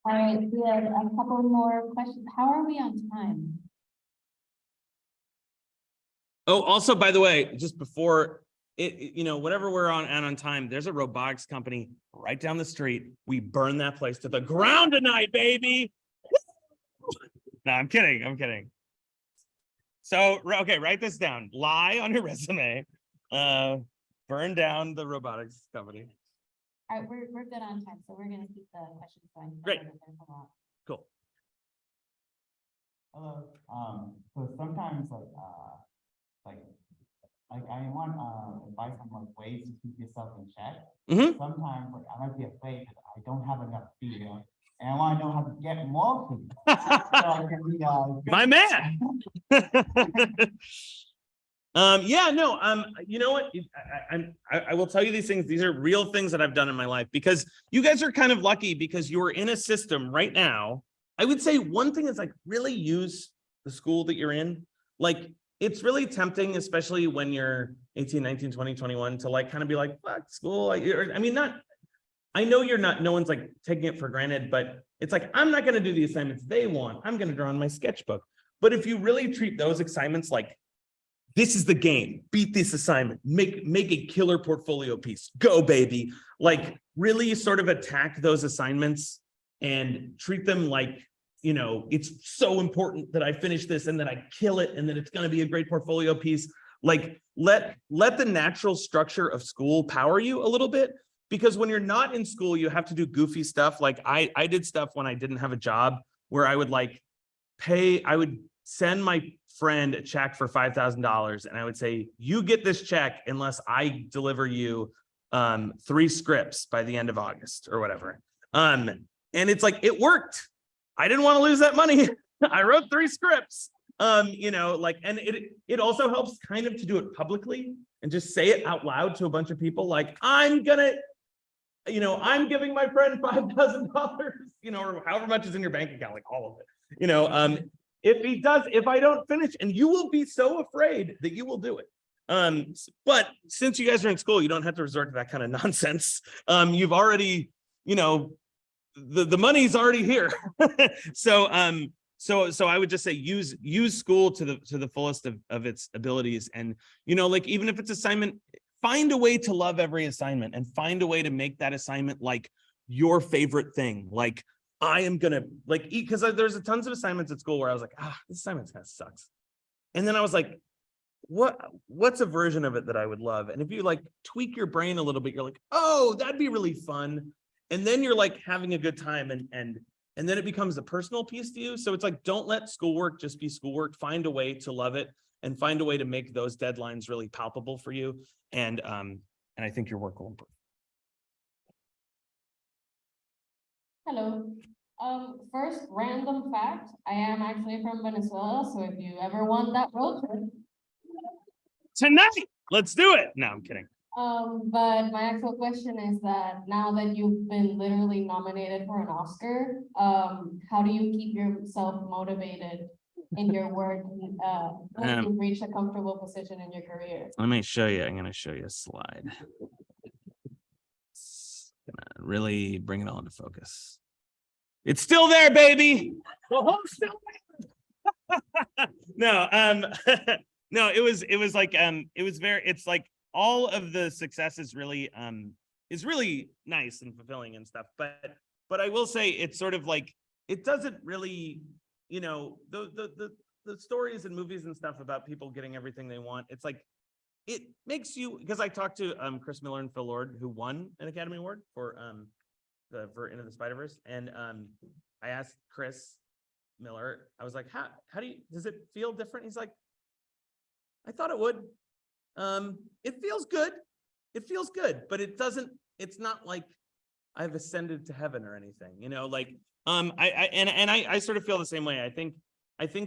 All right, we have a couple more questions. How are we on time? Oh, also, by the way, just before you know, whatever we're on time, there's a robotics company right down the street. We burn that place to the ground tonight, baby. No, I'm kidding. So, okay, write this down. Lie on your resume. Burn down the robotics company. All right, we're good on time, so we're gonna keep the questions going. Great. Cool. Hello. So sometimes like I want advice on like ways to keep yourself in check. Mhm. Sometimes like I might be afraid that I don't have enough feed, and I want to know how to get more feed. So I can be My man. Yeah, no, you know what? I will tell you these things. These are real things that I've done in my life, because you guys are kind of lucky because you're in a system right now. I would say one thing is like really use the school that you're in. Like, it's really tempting, especially when you're 18, 19, 20, 21, to like kind of be like, fuck school. I mean, I know you're not, no one's like taking it for granted, but it's like, I'm not going to do the assignments they want. I'm going to draw on my sketchbook. But if you really treat those assignments like, this is the game, beat this assignment, make a killer portfolio piece, go baby. Like really sort of attack those assignments and treat them like, you know, it's so important that I finish this and that I kill it and that it's going to be a great portfolio piece. Like let the natural structure of school power you a little bit, because when you're not in school, you have to do goofy stuff. Like I did stuff when I didn't have a job where I would like I would send my friend a check for $5,000 and I would say, you get this check unless I deliver you 3 scripts by the end of August or whatever. And it's like, it worked. I didn't want to lose that money. I wrote 3 scripts, you know, like, and it also helps kind of to do it publicly and just say it out loud to a bunch of people. Like, I'm giving my friend $5,000, you know, or however much is in your bank account, like all of it, you know, if I don't finish, and you will be so afraid that you will do it. But since you guys are in school, you don't have to resort to that kind of nonsense. You've already, you know, the money's already here. So I would just say use school to the fullest of its abilities. And, you know, like, even if it's assignment, find a way to love every assignment and find a way to make that assignment like your favorite thing. Like, I am gonna like eat, because there's tons of assignments at school where I was like, this assignment kind of sucks. And then I was like, what's a version of it that I would love? And if you like tweak your brain a little bit, you're like, oh, that'd be really fun. And then you're like having a good time, and then it becomes a personal piece to you. So it's like, don't let schoolwork just be schoolwork. Find a way to love it and find a way to make those deadlines really palpable for you. And I think your work will improve. Hello. First random fact, I am actually from Venezuela, so if you ever want that road trip. Tonight, let's do it. No, I'm kidding. But my actual question is that now that you've been literally nominated for an Oscar, how do you keep yourself motivated in your work when you've reached a comfortable position in your career? Let me show you. I'm going to show you a slide. It's gonna really bring it all into focus. It's still there, baby. The home's still there. No, no, it was like it's like all of the success is really nice and fulfilling and stuff. But I will say it's sort of like, it doesn't really, you know, the stories and movies and stuff about people getting everything they want. It's like, it makes you, because I talked to Chris Miller and Phil Lord, who won an Academy Award for Into the Spider-Verse. And I asked Chris Miller, I was like, how does it feel different? He's like, I thought it would. It feels good. It feels good, but it's not like I've ascended to heaven or anything, you know, like, I sort of feel the same way. I think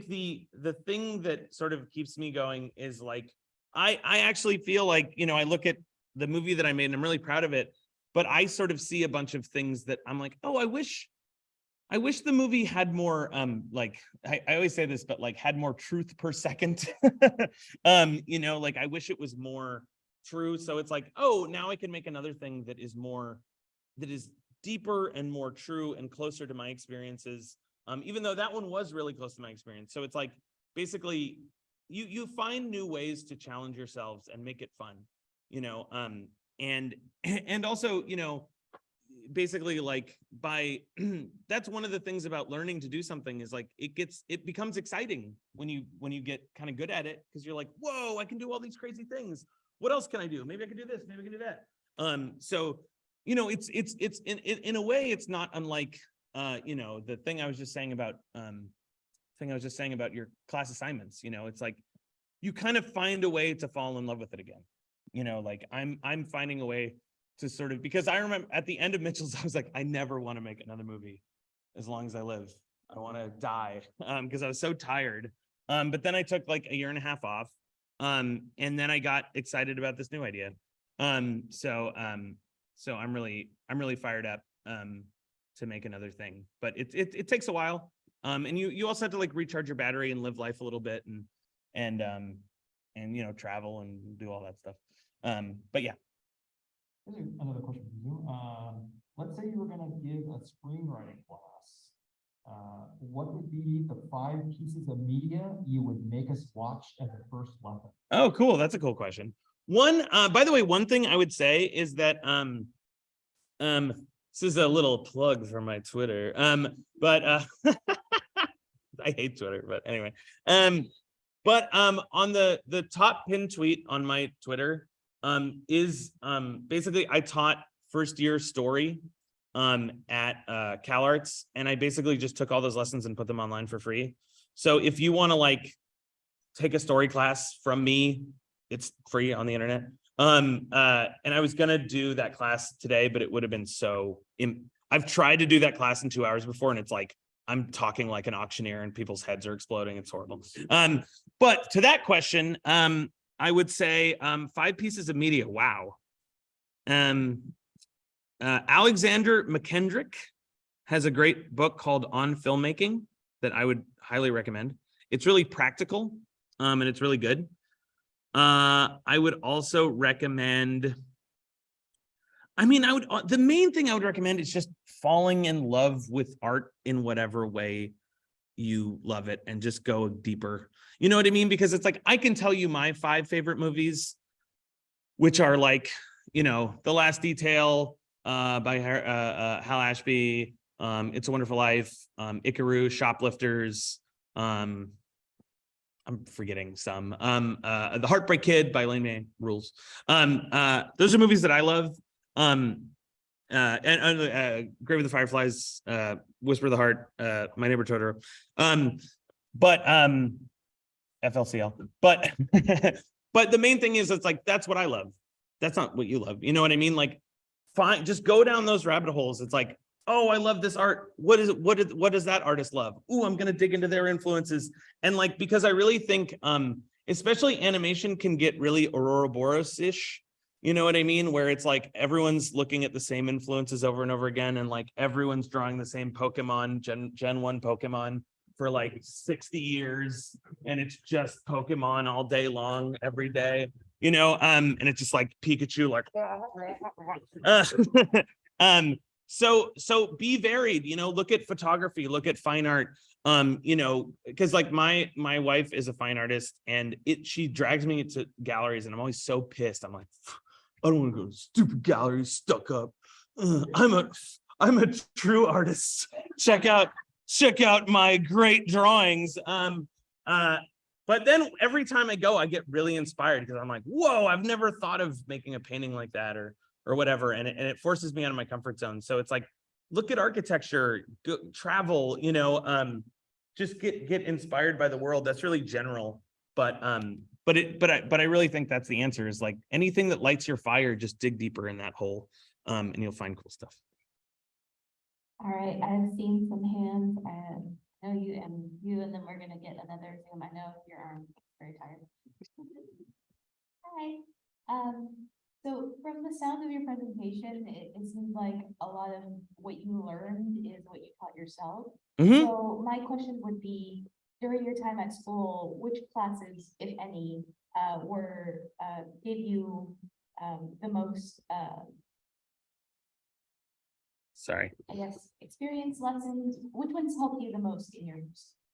the thing that sort of keeps me going is like, I actually feel like, you know, I look at the movie that I made and I'm really proud of it. but I sort of see a bunch of things that I'm like, oh, I wish the movie had more, like, I always say this, but like had more truth per second. You know, like I wish it was more true. So it's like, oh, now I can make another thing that is deeper and more true and closer to my experiences. Even though that one was really close to my experience. So it's like, basically, you find new ways to challenge yourselves and make it fun, you know, and also, you know, basically like that's one of the things about learning to do something is like it becomes exciting when you get kind of good at it, because you're like, whoa, I can do all these crazy things. What else can I do? Maybe I can do this, maybe I can do that. So, you know, it's in a way, it's not unlike you know, the thing I was just saying about your class assignments. You know, it's like you kind of find a way to fall in love with it again. You know, like I'm finding a way to sort of, because I remember at the end of Mitchell's, I was like, I never want to make another movie as long as I live. I want to die, because I was so tired. But then I took like a year and a half off, and then I got excited about this new idea. So I'm really fired up to make another thing, but it takes a while. And you also have to like recharge your battery and live life a little bit, and you know, travel and do all that stuff. But yeah. Here's another question for you. Let's say you were going to give a screenwriting class. What would be the 5 pieces of media you would make us watch as a first lesson? Oh, cool. That's a cool question. One, by the way, one thing I would say is that this is a little plug for my Twitter. But I hate Twitter, but anyway. But on the top pin tweet on my Twitter is basically I taught first year story at CalArts, and I basically just took all those lessons and put them online for free. So if you want to like take a story class from me, it's free on the internet. And I was gonna do that class today, but it would have been I've tried to do that class in 2 hours before, and it's like I'm talking like an auctioneer and people's heads are exploding. It's horrible. But to that question, I would say 5 pieces of media. Wow. Alexander McKendrick has a great book called On Filmmaking that I would highly recommend. It's really practical, and it's really good. I would also recommend, the main thing I would recommend is just falling in love with art in whatever way you love it, and just go deeper. You know what I mean? Because it's like, I can tell you my 5 favorite movies, which are like, you know, The Last Detail by Hal Ashby, It's a Wonderful Life, Ikaru, Shoplifters, I'm forgetting some, The Heartbreak Kid by Elaine May rules. Those are movies that I love. And Grave of the Fireflies, Whisper of the Heart, My Neighbor Totoro, but FLCL. But but the main thing is, it's like, that's what I love. That's not what you love. You know what I mean? Like, fine, just go down those rabbit holes. It's like, oh, I love this art. What is it? What does that artist love? Ooh, I'm gonna dig into their influences. And like, because I really think, especially animation can get really Ouroboros-ish. You know what I mean? Where it's like everyone's looking at the same influences over and over again, and like everyone's drawing the same Pokemon, Gen 1 Pokemon for like 60 years, and it's just Pokemon all day long, every day, you know, and it's just like Pikachu, like, so be varied, you know, look at photography, look at fine art, you know, because like my wife is a fine artist, and she drags me to galleries, and I'm always so pissed. I'm like, I don't want to go to stupid galleries, stuck up. I'm a true artist. Check out my great drawings. But then every time I go, I get really inspired, because I'm like, whoa, I've never thought of making a painting like that, or whatever. And it forces me out of my comfort zone. So it's like, look at architecture, go, travel, you know, just get inspired by the world. That's really general, but I really think that's the answer, is like, anything that lights your fire, just dig deeper in that hole, and you'll find cool stuff. All right, I've seen some hands, and I know you, and then we're gonna get another Zoom. I know your arm is very tired. Hi, So from the sound of your presentation, it seems like a lot of what you learned is what you taught yourself. Mhm. So my question would be, during your time at school, which classes, if any, gave you the most, Sorry. I guess, experience, lessons? Which ones helped you the most in your?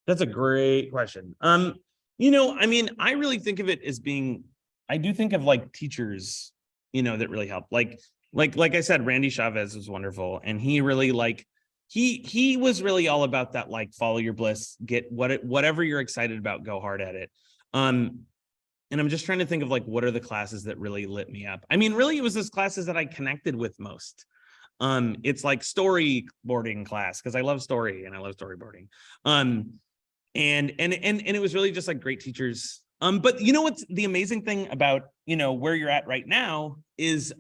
That's a great question. I mean, I really think of it as being, I do think of like teachers, that really help. Like I said, Randy Chavez was wonderful. And he really he was really all about that, like, follow your bliss, get whatever you're excited about, go hard at it. And I'm just trying to think of like, what are the classes that really lit me up? I mean, really, it was those classes that I connected with most. It's like storyboarding class, because I love story and I love storyboarding. And it was really just like great teachers. But you know what's the amazing thing about where you're at right now is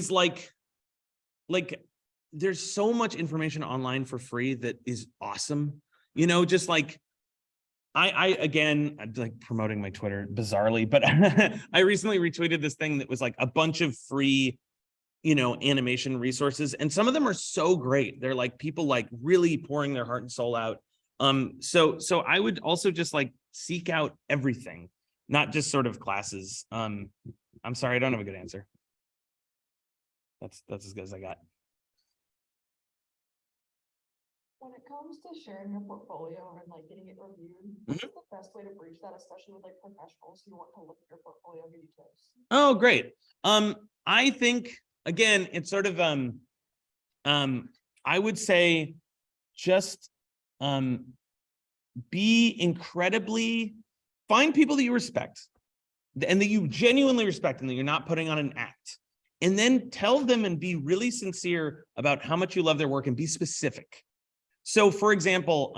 like there's so much information online for free that is awesome. Just like I again, I'm like promoting my Twitter bizarrely, but I recently retweeted this thing that was like a bunch of free animation resources, and some of them are so great. They're like people like really pouring their heart and soul out. So I would also just like seek out everything, not just sort of classes. I'm sorry, I don't have a good answer. That's as good as I got. When it comes to sharing your portfolio and like getting it reviewed, what's the best way to breach that, especially with like professionals who want to look at your portfolio and give you tips? Oh, great. I think again, it's sort of I would say just be incredibly, find people that you respect and that you genuinely respect and that you're not putting on an act, and then tell them and be really sincere about how much you love their work and be specific. So for example,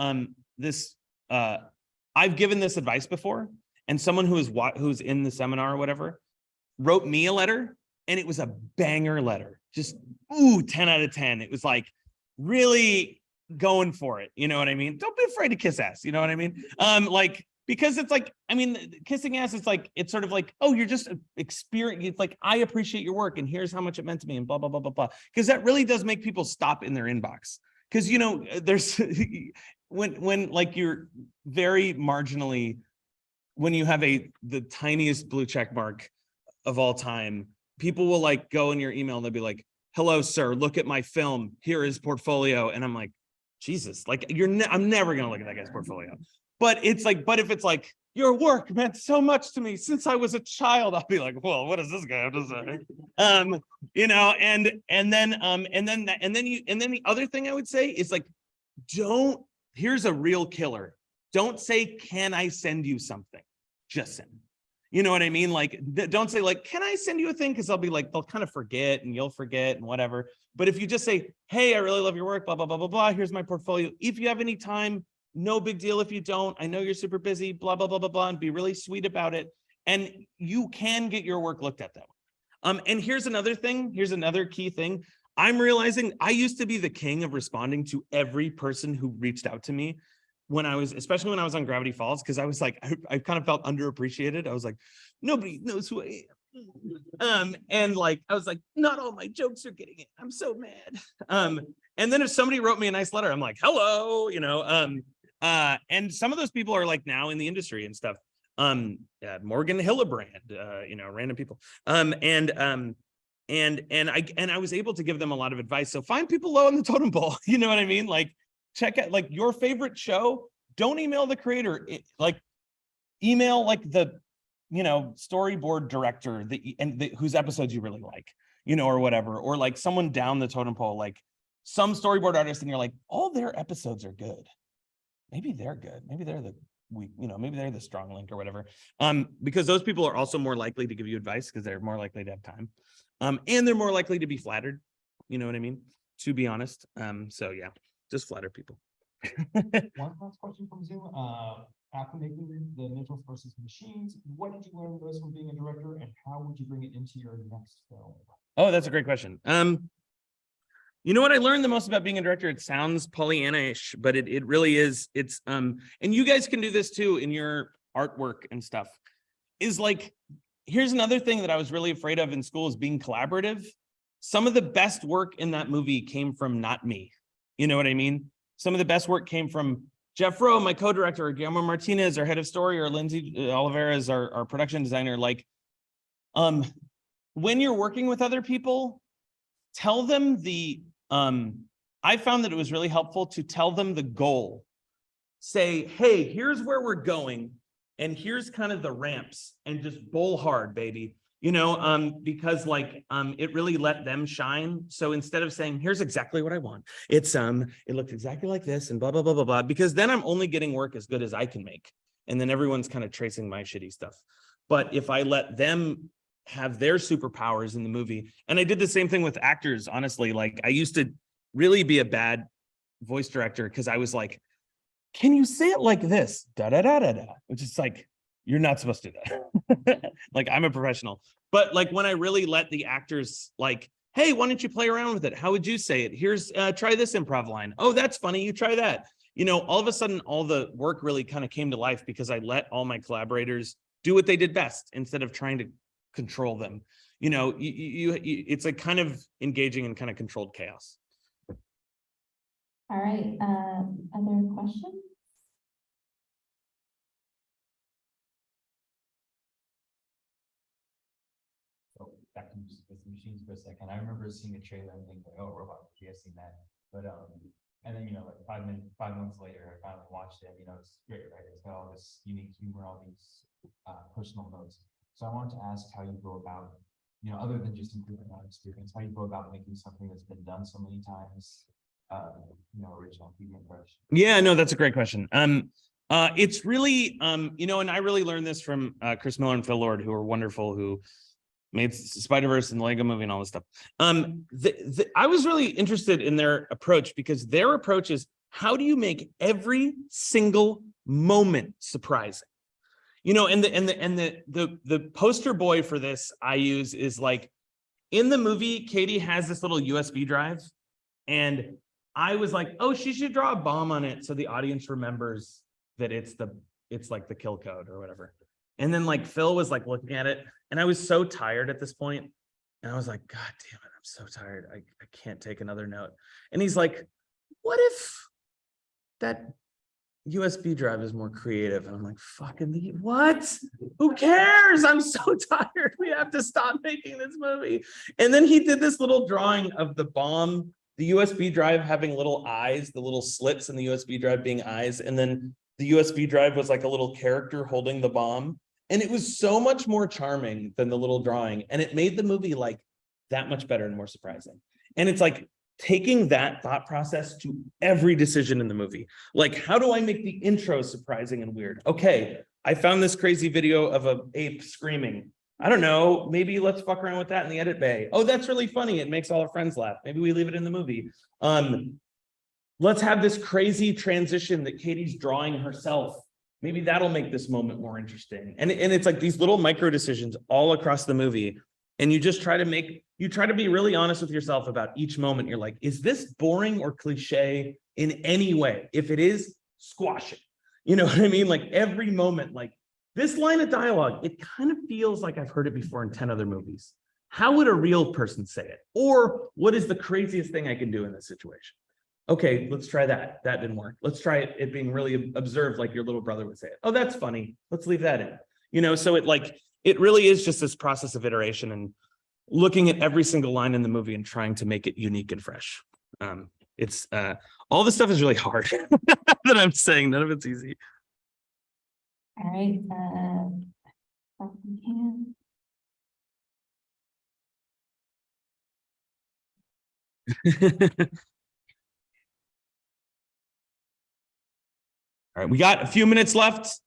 I've given this advice before, and someone who's in the seminar or whatever wrote me a letter, and it was a banger letter. Just 10 out of 10. It was like really going for it. You know what I mean? Don't be afraid to kiss ass. You know what I mean? Because it's like, I mean, kissing ass, it's sort of like, oh, you're just experiencing. It's like, I appreciate your work and here's how much it meant to me and blah, blah, blah, blah, blah. Because that really does make people stop in their inbox. Because, there's when like you're very marginally, when you have the tiniest blue check mark of all time, people will like go in your email and they'll be like, hello, sir, look at my film. Here is portfolio. And I'm like, Jesus, like I'm never going to look at that guy's portfolio. But it's like, but if it's like, your work meant so much to me since I was a child, I'll be like, well, what does this guy have to say? And then the other thing I would say is like, here's a real killer. Don't say, can I send you something? Just send. You know what I mean? Like, don't say like, can I send you a thing? Because I'll be like, they'll kind of forget and you'll forget and whatever. But if you just say, hey, I really love your work, blah, blah, blah, blah, blah. Here's my portfolio. If you have any time, no big deal if you don't. I know you're super busy, blah, blah, blah, blah, blah, and be really sweet about it. And you can get your work looked at that way. And here's another thing. Here's another key thing. I'm realizing I used to be the king of responding to every person who reached out to me especially when I was on Gravity Falls, because I was like, I kind of felt underappreciated. I was like, nobody knows who I am. And like, I was like, not all my jokes are getting it. I'm so mad. And then if somebody wrote me a nice letter, I'm like, hello, and some of those people are like now in the industry and stuff. Morgan Hillebrand, random people. And I was able to give them a lot of advice. So find people low on the totem pole. You know what I mean? Like, check out like your favorite show. Don't email the creator. Like, email like the storyboard director whose episodes you really like, or whatever, or like someone down the totem pole, like some storyboard artist, and you're like, all their episodes are good. Maybe they're good. Maybe they're maybe they're the strong link or whatever. Because those people are also more likely to give you advice because they're more likely to have time. And they're more likely to be flattered. You know what I mean? To be honest. So yeah, just flatter people. One last question from Zoom. After making the mentals versus machines, what did you learn most from being a director, and how would you bring it into your next film? Oh, that's a great question. You know what I learned the most about being a director? It sounds Pollyanna-ish, but it really is. It's and you guys can do this too in your artwork and stuff. Is like, here's another thing that I was really afraid of in school is being collaborative. Some of the best work in that movie came from not me. You know what I mean? Some of the best work came from Jeff Rowe, my co-director, or Guillermo Martinez, our head of story, or Lindsay Oliveira is our production designer. Like, when you're working with other people, tell them I found that it was really helpful to tell them the goal. Say, hey, here's where we're going, and here's kind of the ramps, and just bowl hard, baby. You know, because like, it really let them shine. So instead of saying, here's exactly what I want, it's, it looked exactly like this and blah, blah, blah, blah, blah, because then I'm only getting work as good as I can make. And then everyone's kind of tracing my shitty stuff. But if I let them have their superpowers in the movie, and I did the same thing with actors, honestly, like I used to really be a bad voice director because I was like, can you say it like this? Da, da, da, da, da, which is like, you're not supposed to do that. Like, I'm a professional. But like when I really let the actors like, hey, why don't you play around with it? How would you say it? Here's, try this improv line. Oh, that's funny. You try that. You know, all of a sudden, all the work really kind of came to life because I let all my collaborators do what they did best instead of trying to control them. You know, it's like kind of engaging in kind of controlled chaos. All right, other questions? So back to machines for a second. I remember seeing a trailer and thinking, oh, robot, yeah, I've seen that. But and then, you know, like 5 months later, I finally watched it. You know, it's great, right? It's got all this unique humor, all these personal notes. So I wanted to ask how you go about, you know, other than just improving our experience, how you go about making something that's been done so many times, you know, original TV impression. Yeah, no, that's a great question. It's really, you know, and I really learned this from Chris Miller and Phil Lord, who are wonderful, who made Spider-Verse and the Lego movie and all this stuff. I was really interested in their approach because their approach is, how do you make every single moment surprising? You know, and the poster boy for this I use is like, in the movie, Katie has this little USB drive, and I was like, oh, she should draw a bomb on it so the audience remembers that it's like the kill code or whatever. And then like Phil was like looking at it, and I was so tired at this point, and I was like, God damn it, I'm so tired. I can't take another note. And he's like, what if that USB drive is more creative? And I'm like, fucking what? Who cares? I'm so tired. We have to stop making this movie. And then he did this little drawing of the bomb, the USB drive having little eyes, the little slits in the USB drive being eyes. And then the USB drive was like a little character holding the bomb. And it was so much more charming than the little drawing. And it made the movie like that much better and more surprising. And it's like taking that thought process to every decision in the movie. Like, how do I make the intro surprising and weird? Okay, I found this crazy video of an ape screaming. I don't know, maybe let's fuck around with that in the edit bay. Oh, that's really funny. It makes all our friends laugh. Maybe we leave it in the movie. Let's have this crazy transition that Katie's drawing herself. Maybe that'll make this moment more interesting. And it's like these little micro decisions all across the movie. And you just try to be really honest with yourself about each moment. You're like, is this boring or cliche in any way? If it is, squash it. You know what I mean? Like every moment, like this line of dialogue, it kind of feels like I've heard it before in 10 other movies. How would a real person say it? Or what is the craziest thing I can do in this situation? Okay, let's try that. That didn't work. Let's try it being really observed like your little brother would say it. Oh, that's funny. Let's leave that in. You know, so it really is just this process of iteration and looking at every single line in the movie and trying to make it unique and fresh. It's all this stuff is really hard that I'm saying. None of it's easy. All right, All right, we got a few minutes left.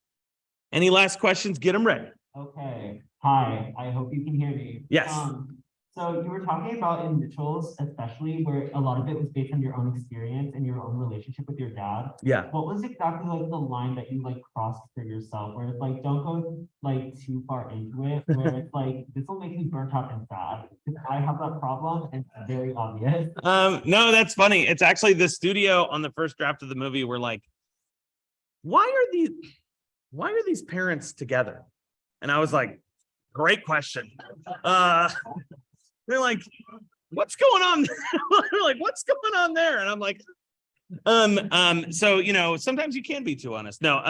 Any last questions? Get them ready. Okay, hi, I hope you can hear me. Yes. So you were talking about in rituals, especially where a lot of it was based on your own experience and your own relationship with your dad. Yeah. What was exactly like the line that you like crossed for yourself, where it's like, don't go like too far into it, where it's like, this will make me burnt out and sad, because I have that problem and it's very obvious. No, that's funny. It's actually the studio on the first draft of the movie were like, why are these parents together? And I was like, Great question. They're like, what's going on? They're like, what's going on there? And I'm like, so you know, sometimes you can be too honest. No,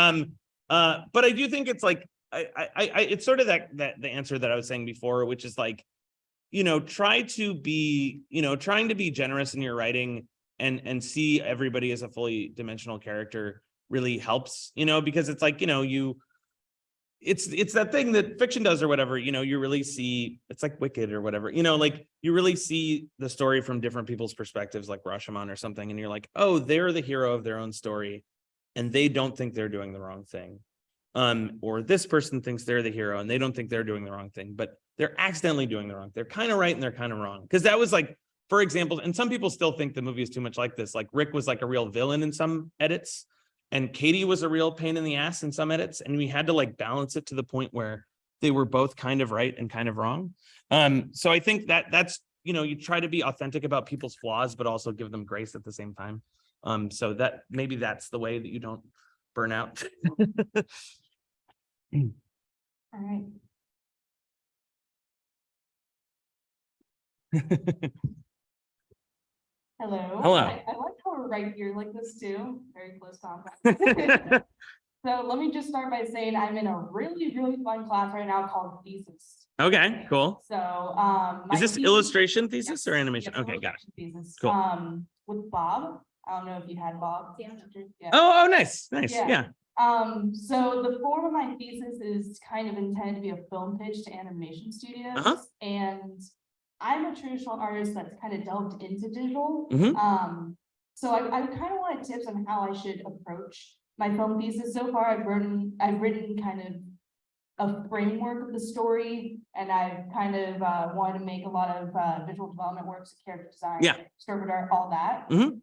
but I do think it's like it's sort of the answer that I was saying before, which is like, you know, trying to be generous in your writing and see everybody as a fully dimensional character really helps, you know, because it's like, you know, it's that thing that fiction does or whatever, you know, you really see, it's like Wicked or whatever, you know, like you really see the story from different people's perspectives, like Rashomon or something. And you're like, oh, they're the hero of their own story and they don't think they're doing the wrong thing. Or this person thinks they're the hero and they don't think they're doing the wrong thing, but they're accidentally doing the wrong. They're kind of right and they're kind of wrong. Because that was like, for example, and some people still think the movie is too much like this. Like Rick was like a real villain in some edits. And Katie was a real pain in the ass in some edits. And we had to like balance it to the point where they were both kind of right and kind of wrong. So I think that's, you know, you try to be authentic about people's flaws, but also give them grace at the same time. So that maybe that's the way that you don't burn out. All right. Hello. Hello. I like how we're right here like this too, very close contact. So let me just start by saying I'm in a really, really fun class right now called thesis. Okay, cool. So, Is this illustration thesis or Yes, animation? yes, Okay, got it. illustration thesis. Cool. With Bob, I don't know if you had Bob. Yeah. Oh, nice. Yeah. Yeah. So the form of my thesis is kind of intended to be a film pitch to animation studios. Uh-huh. And I'm a traditional artist that's kind of delved into digital. Mhm. So I kind of wanted tips on how I should approach my film thesis. So far, I've written kind of a framework of the story, and I've kind of wanted to make a lot of visual development works, character design, Yeah. story art, all that. Mhm.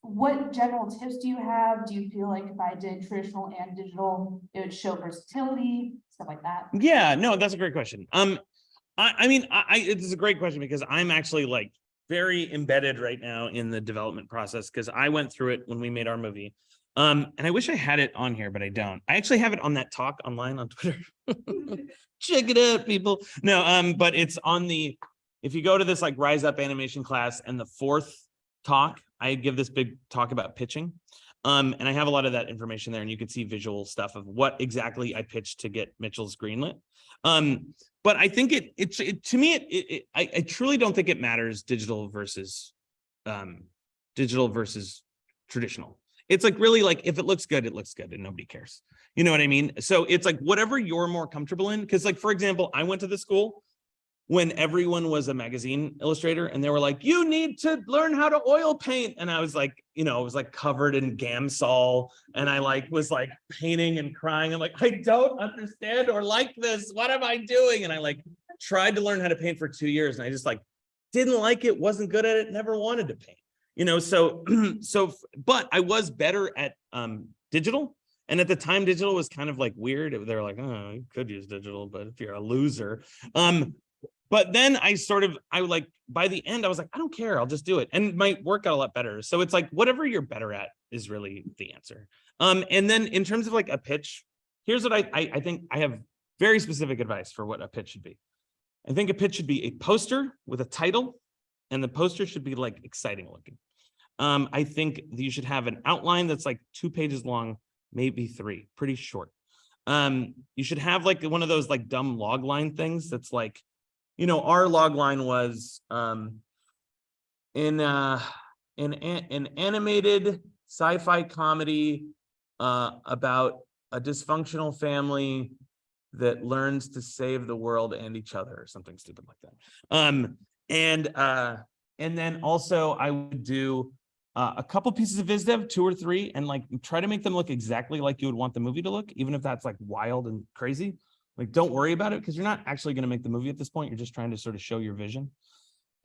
What general tips do you have? Do you feel like if I did traditional and digital, it would show versatility, stuff like that? Yeah, no, that's a great question. I mean, it's a great question because I'm actually like very embedded right now in the development process because I went through it when we made our movie. And I wish I had it on here, but I don't. I actually have it on that talk online on Twitter. Check it out, people. No, but it's on if you go to this like Rise Up animation class and the fourth talk, I give this big talk about pitching. And I have a lot of that information there, and you can see visual stuff of what exactly I pitched to get Mitchell's greenlit. But I think to me, I truly don't think it matters digital versus traditional. It's like really like if it looks good, it looks good and nobody cares. You know what I mean? So it's like whatever you're more comfortable in. Because like, for example, I went to the school when everyone was a magazine illustrator and they were like, you need to learn how to oil paint. And I was like, you know, it was like covered in Gamsol. And I like was like painting and crying. I'm like, I don't understand or like this. What am I doing? And I like tried to learn how to paint for 2 years. And I just like, didn't like it, wasn't good at it, never wanted to paint, you know? So, but I was better at digital. And at the time, digital was kind of like weird. They were like, oh, you could use digital, but if you're a loser. But then I like, by the end, I was like, I don't care, I'll just do it. And my work got a lot better. So it's like, whatever you're better at is really the answer. And then in terms of like a pitch, here's what I think I have very specific advice for what a pitch should be. I think a pitch should be a poster with a title, and the poster should be like exciting looking. I think you should have an outline that's like 2 pages long, maybe 3, pretty short. You should have like one of those like dumb log line things that's like, you know, our log line was in an animated sci-fi comedy about a dysfunctional family that learns to save the world and each other, or something stupid like that. And then also I would do a couple pieces of viz dev, 2 or 3, and like try to make them look exactly like you would want the movie to look, even if that's like wild and crazy. Like, don't worry about it because you're not actually going to make the movie at this point. You're just trying to sort of show your vision.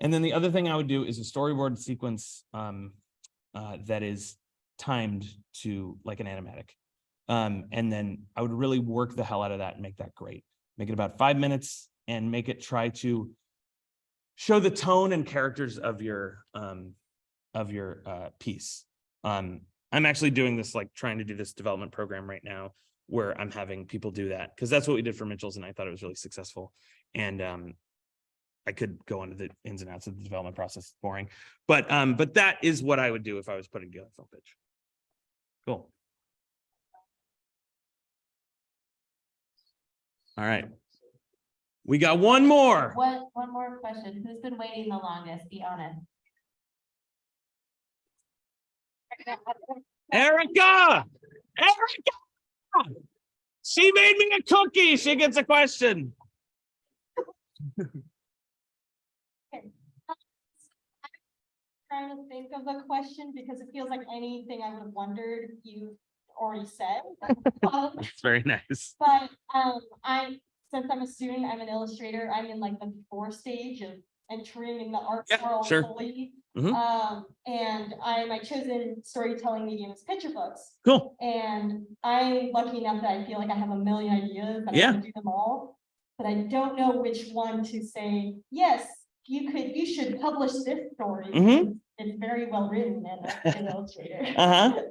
And then the other thing I would do is a storyboard sequence that is timed to like an animatic. And then I would really work the hell out of that and make that great. Make it about 5 minutes and make it try to show the tone and characters of your piece. I'm actually doing this, like trying to do this development program right now where I'm having people do that, because that's what we did for Mitchell's, and I thought it was really successful. And I could go into the ins and outs of the development process. It's boring, but that is what I would do if I was putting together a film pitch. Cool. All right. We got one more. One more question. Who's been waiting the longest? Be honest. Erica! Erica! She made me a cookie. She gets a question. Trying to think of a question because it feels like anything I would have wondered you already said. That's very nice. But since I'm a student, I'm an illustrator. I'm in like the before stage of entering in the art world sure. fully. Mhm. And my chosen storytelling medium is picture books. Cool. And I'm lucky enough that I feel like I have a million ideas and I Yeah. want to do them all. But I don't know which one to say, yes, you should publish this story. Mhm. It's very well written and I'm an illustrator. Uh-huh.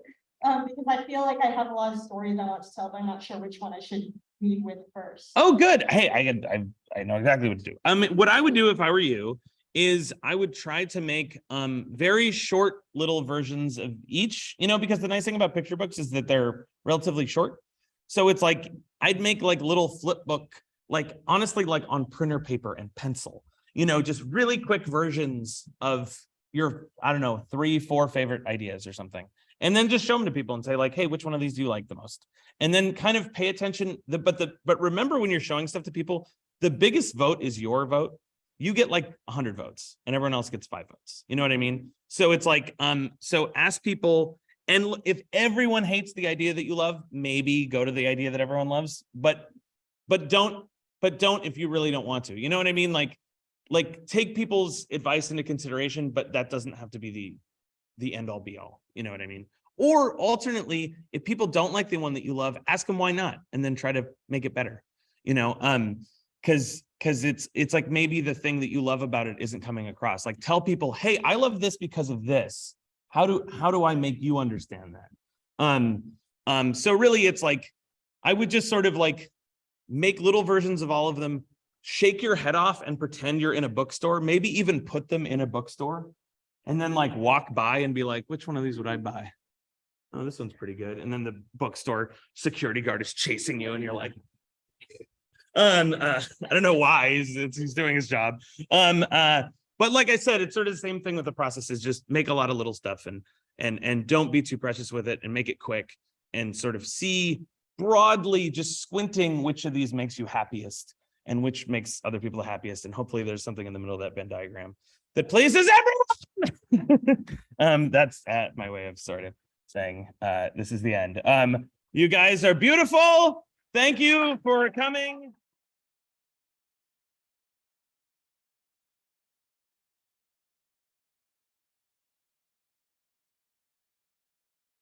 Because I feel like I have a lot of stories I want to tell, but I'm not sure which one I should lead with first. Oh, good. Hey, I know exactly what to do. What I would do if I were you is I would try to make very short little versions of each, because the nice thing about picture books is that they're relatively short. So it's like I'd make like little flip book, like honestly, like on printer paper and pencil, just really quick versions of your, I don't know, 3-4 favorite ideas or something. And then just show them to people and say like, hey, which one of these do you like the most? And then kind of pay attention. But remember, when you're showing stuff to people, the biggest vote is your vote. You get like 100 votes and everyone else gets 5 votes. You know what I mean? So it's like, so ask people, and if everyone hates the idea that you love, maybe go to the idea that everyone loves, but don't if you really don't want to. You know what I mean? Like take people's advice into consideration, but that doesn't have to be the end all be all. You know what I mean? Or alternately, if people don't like the one that you love, ask them why not, and then try to make it better. Because it's like maybe the thing that you love about it isn't coming across. Like tell people, hey, I love this because of this. How do I make you understand that? So really it's like, I would just sort of like make little versions of all of them, shake your head off and pretend you're in a bookstore, maybe even put them in a bookstore, and then like walk by and be like, which one of these would I buy? Oh, this one's pretty good. And then the bookstore security guard is chasing you and you're like, I don't know why he's doing his job. But like I said, it's sort of the same thing with the process, is just make a lot of little stuff and don't be too precious with it, and make it quick, and sort of see broadly, just squinting, which of these makes you happiest and which makes other people the happiest. And hopefully there's something in the middle of that Venn diagram that pleases everyone. That's my way of sort of saying this is the end. You guys are beautiful. Thank you for coming.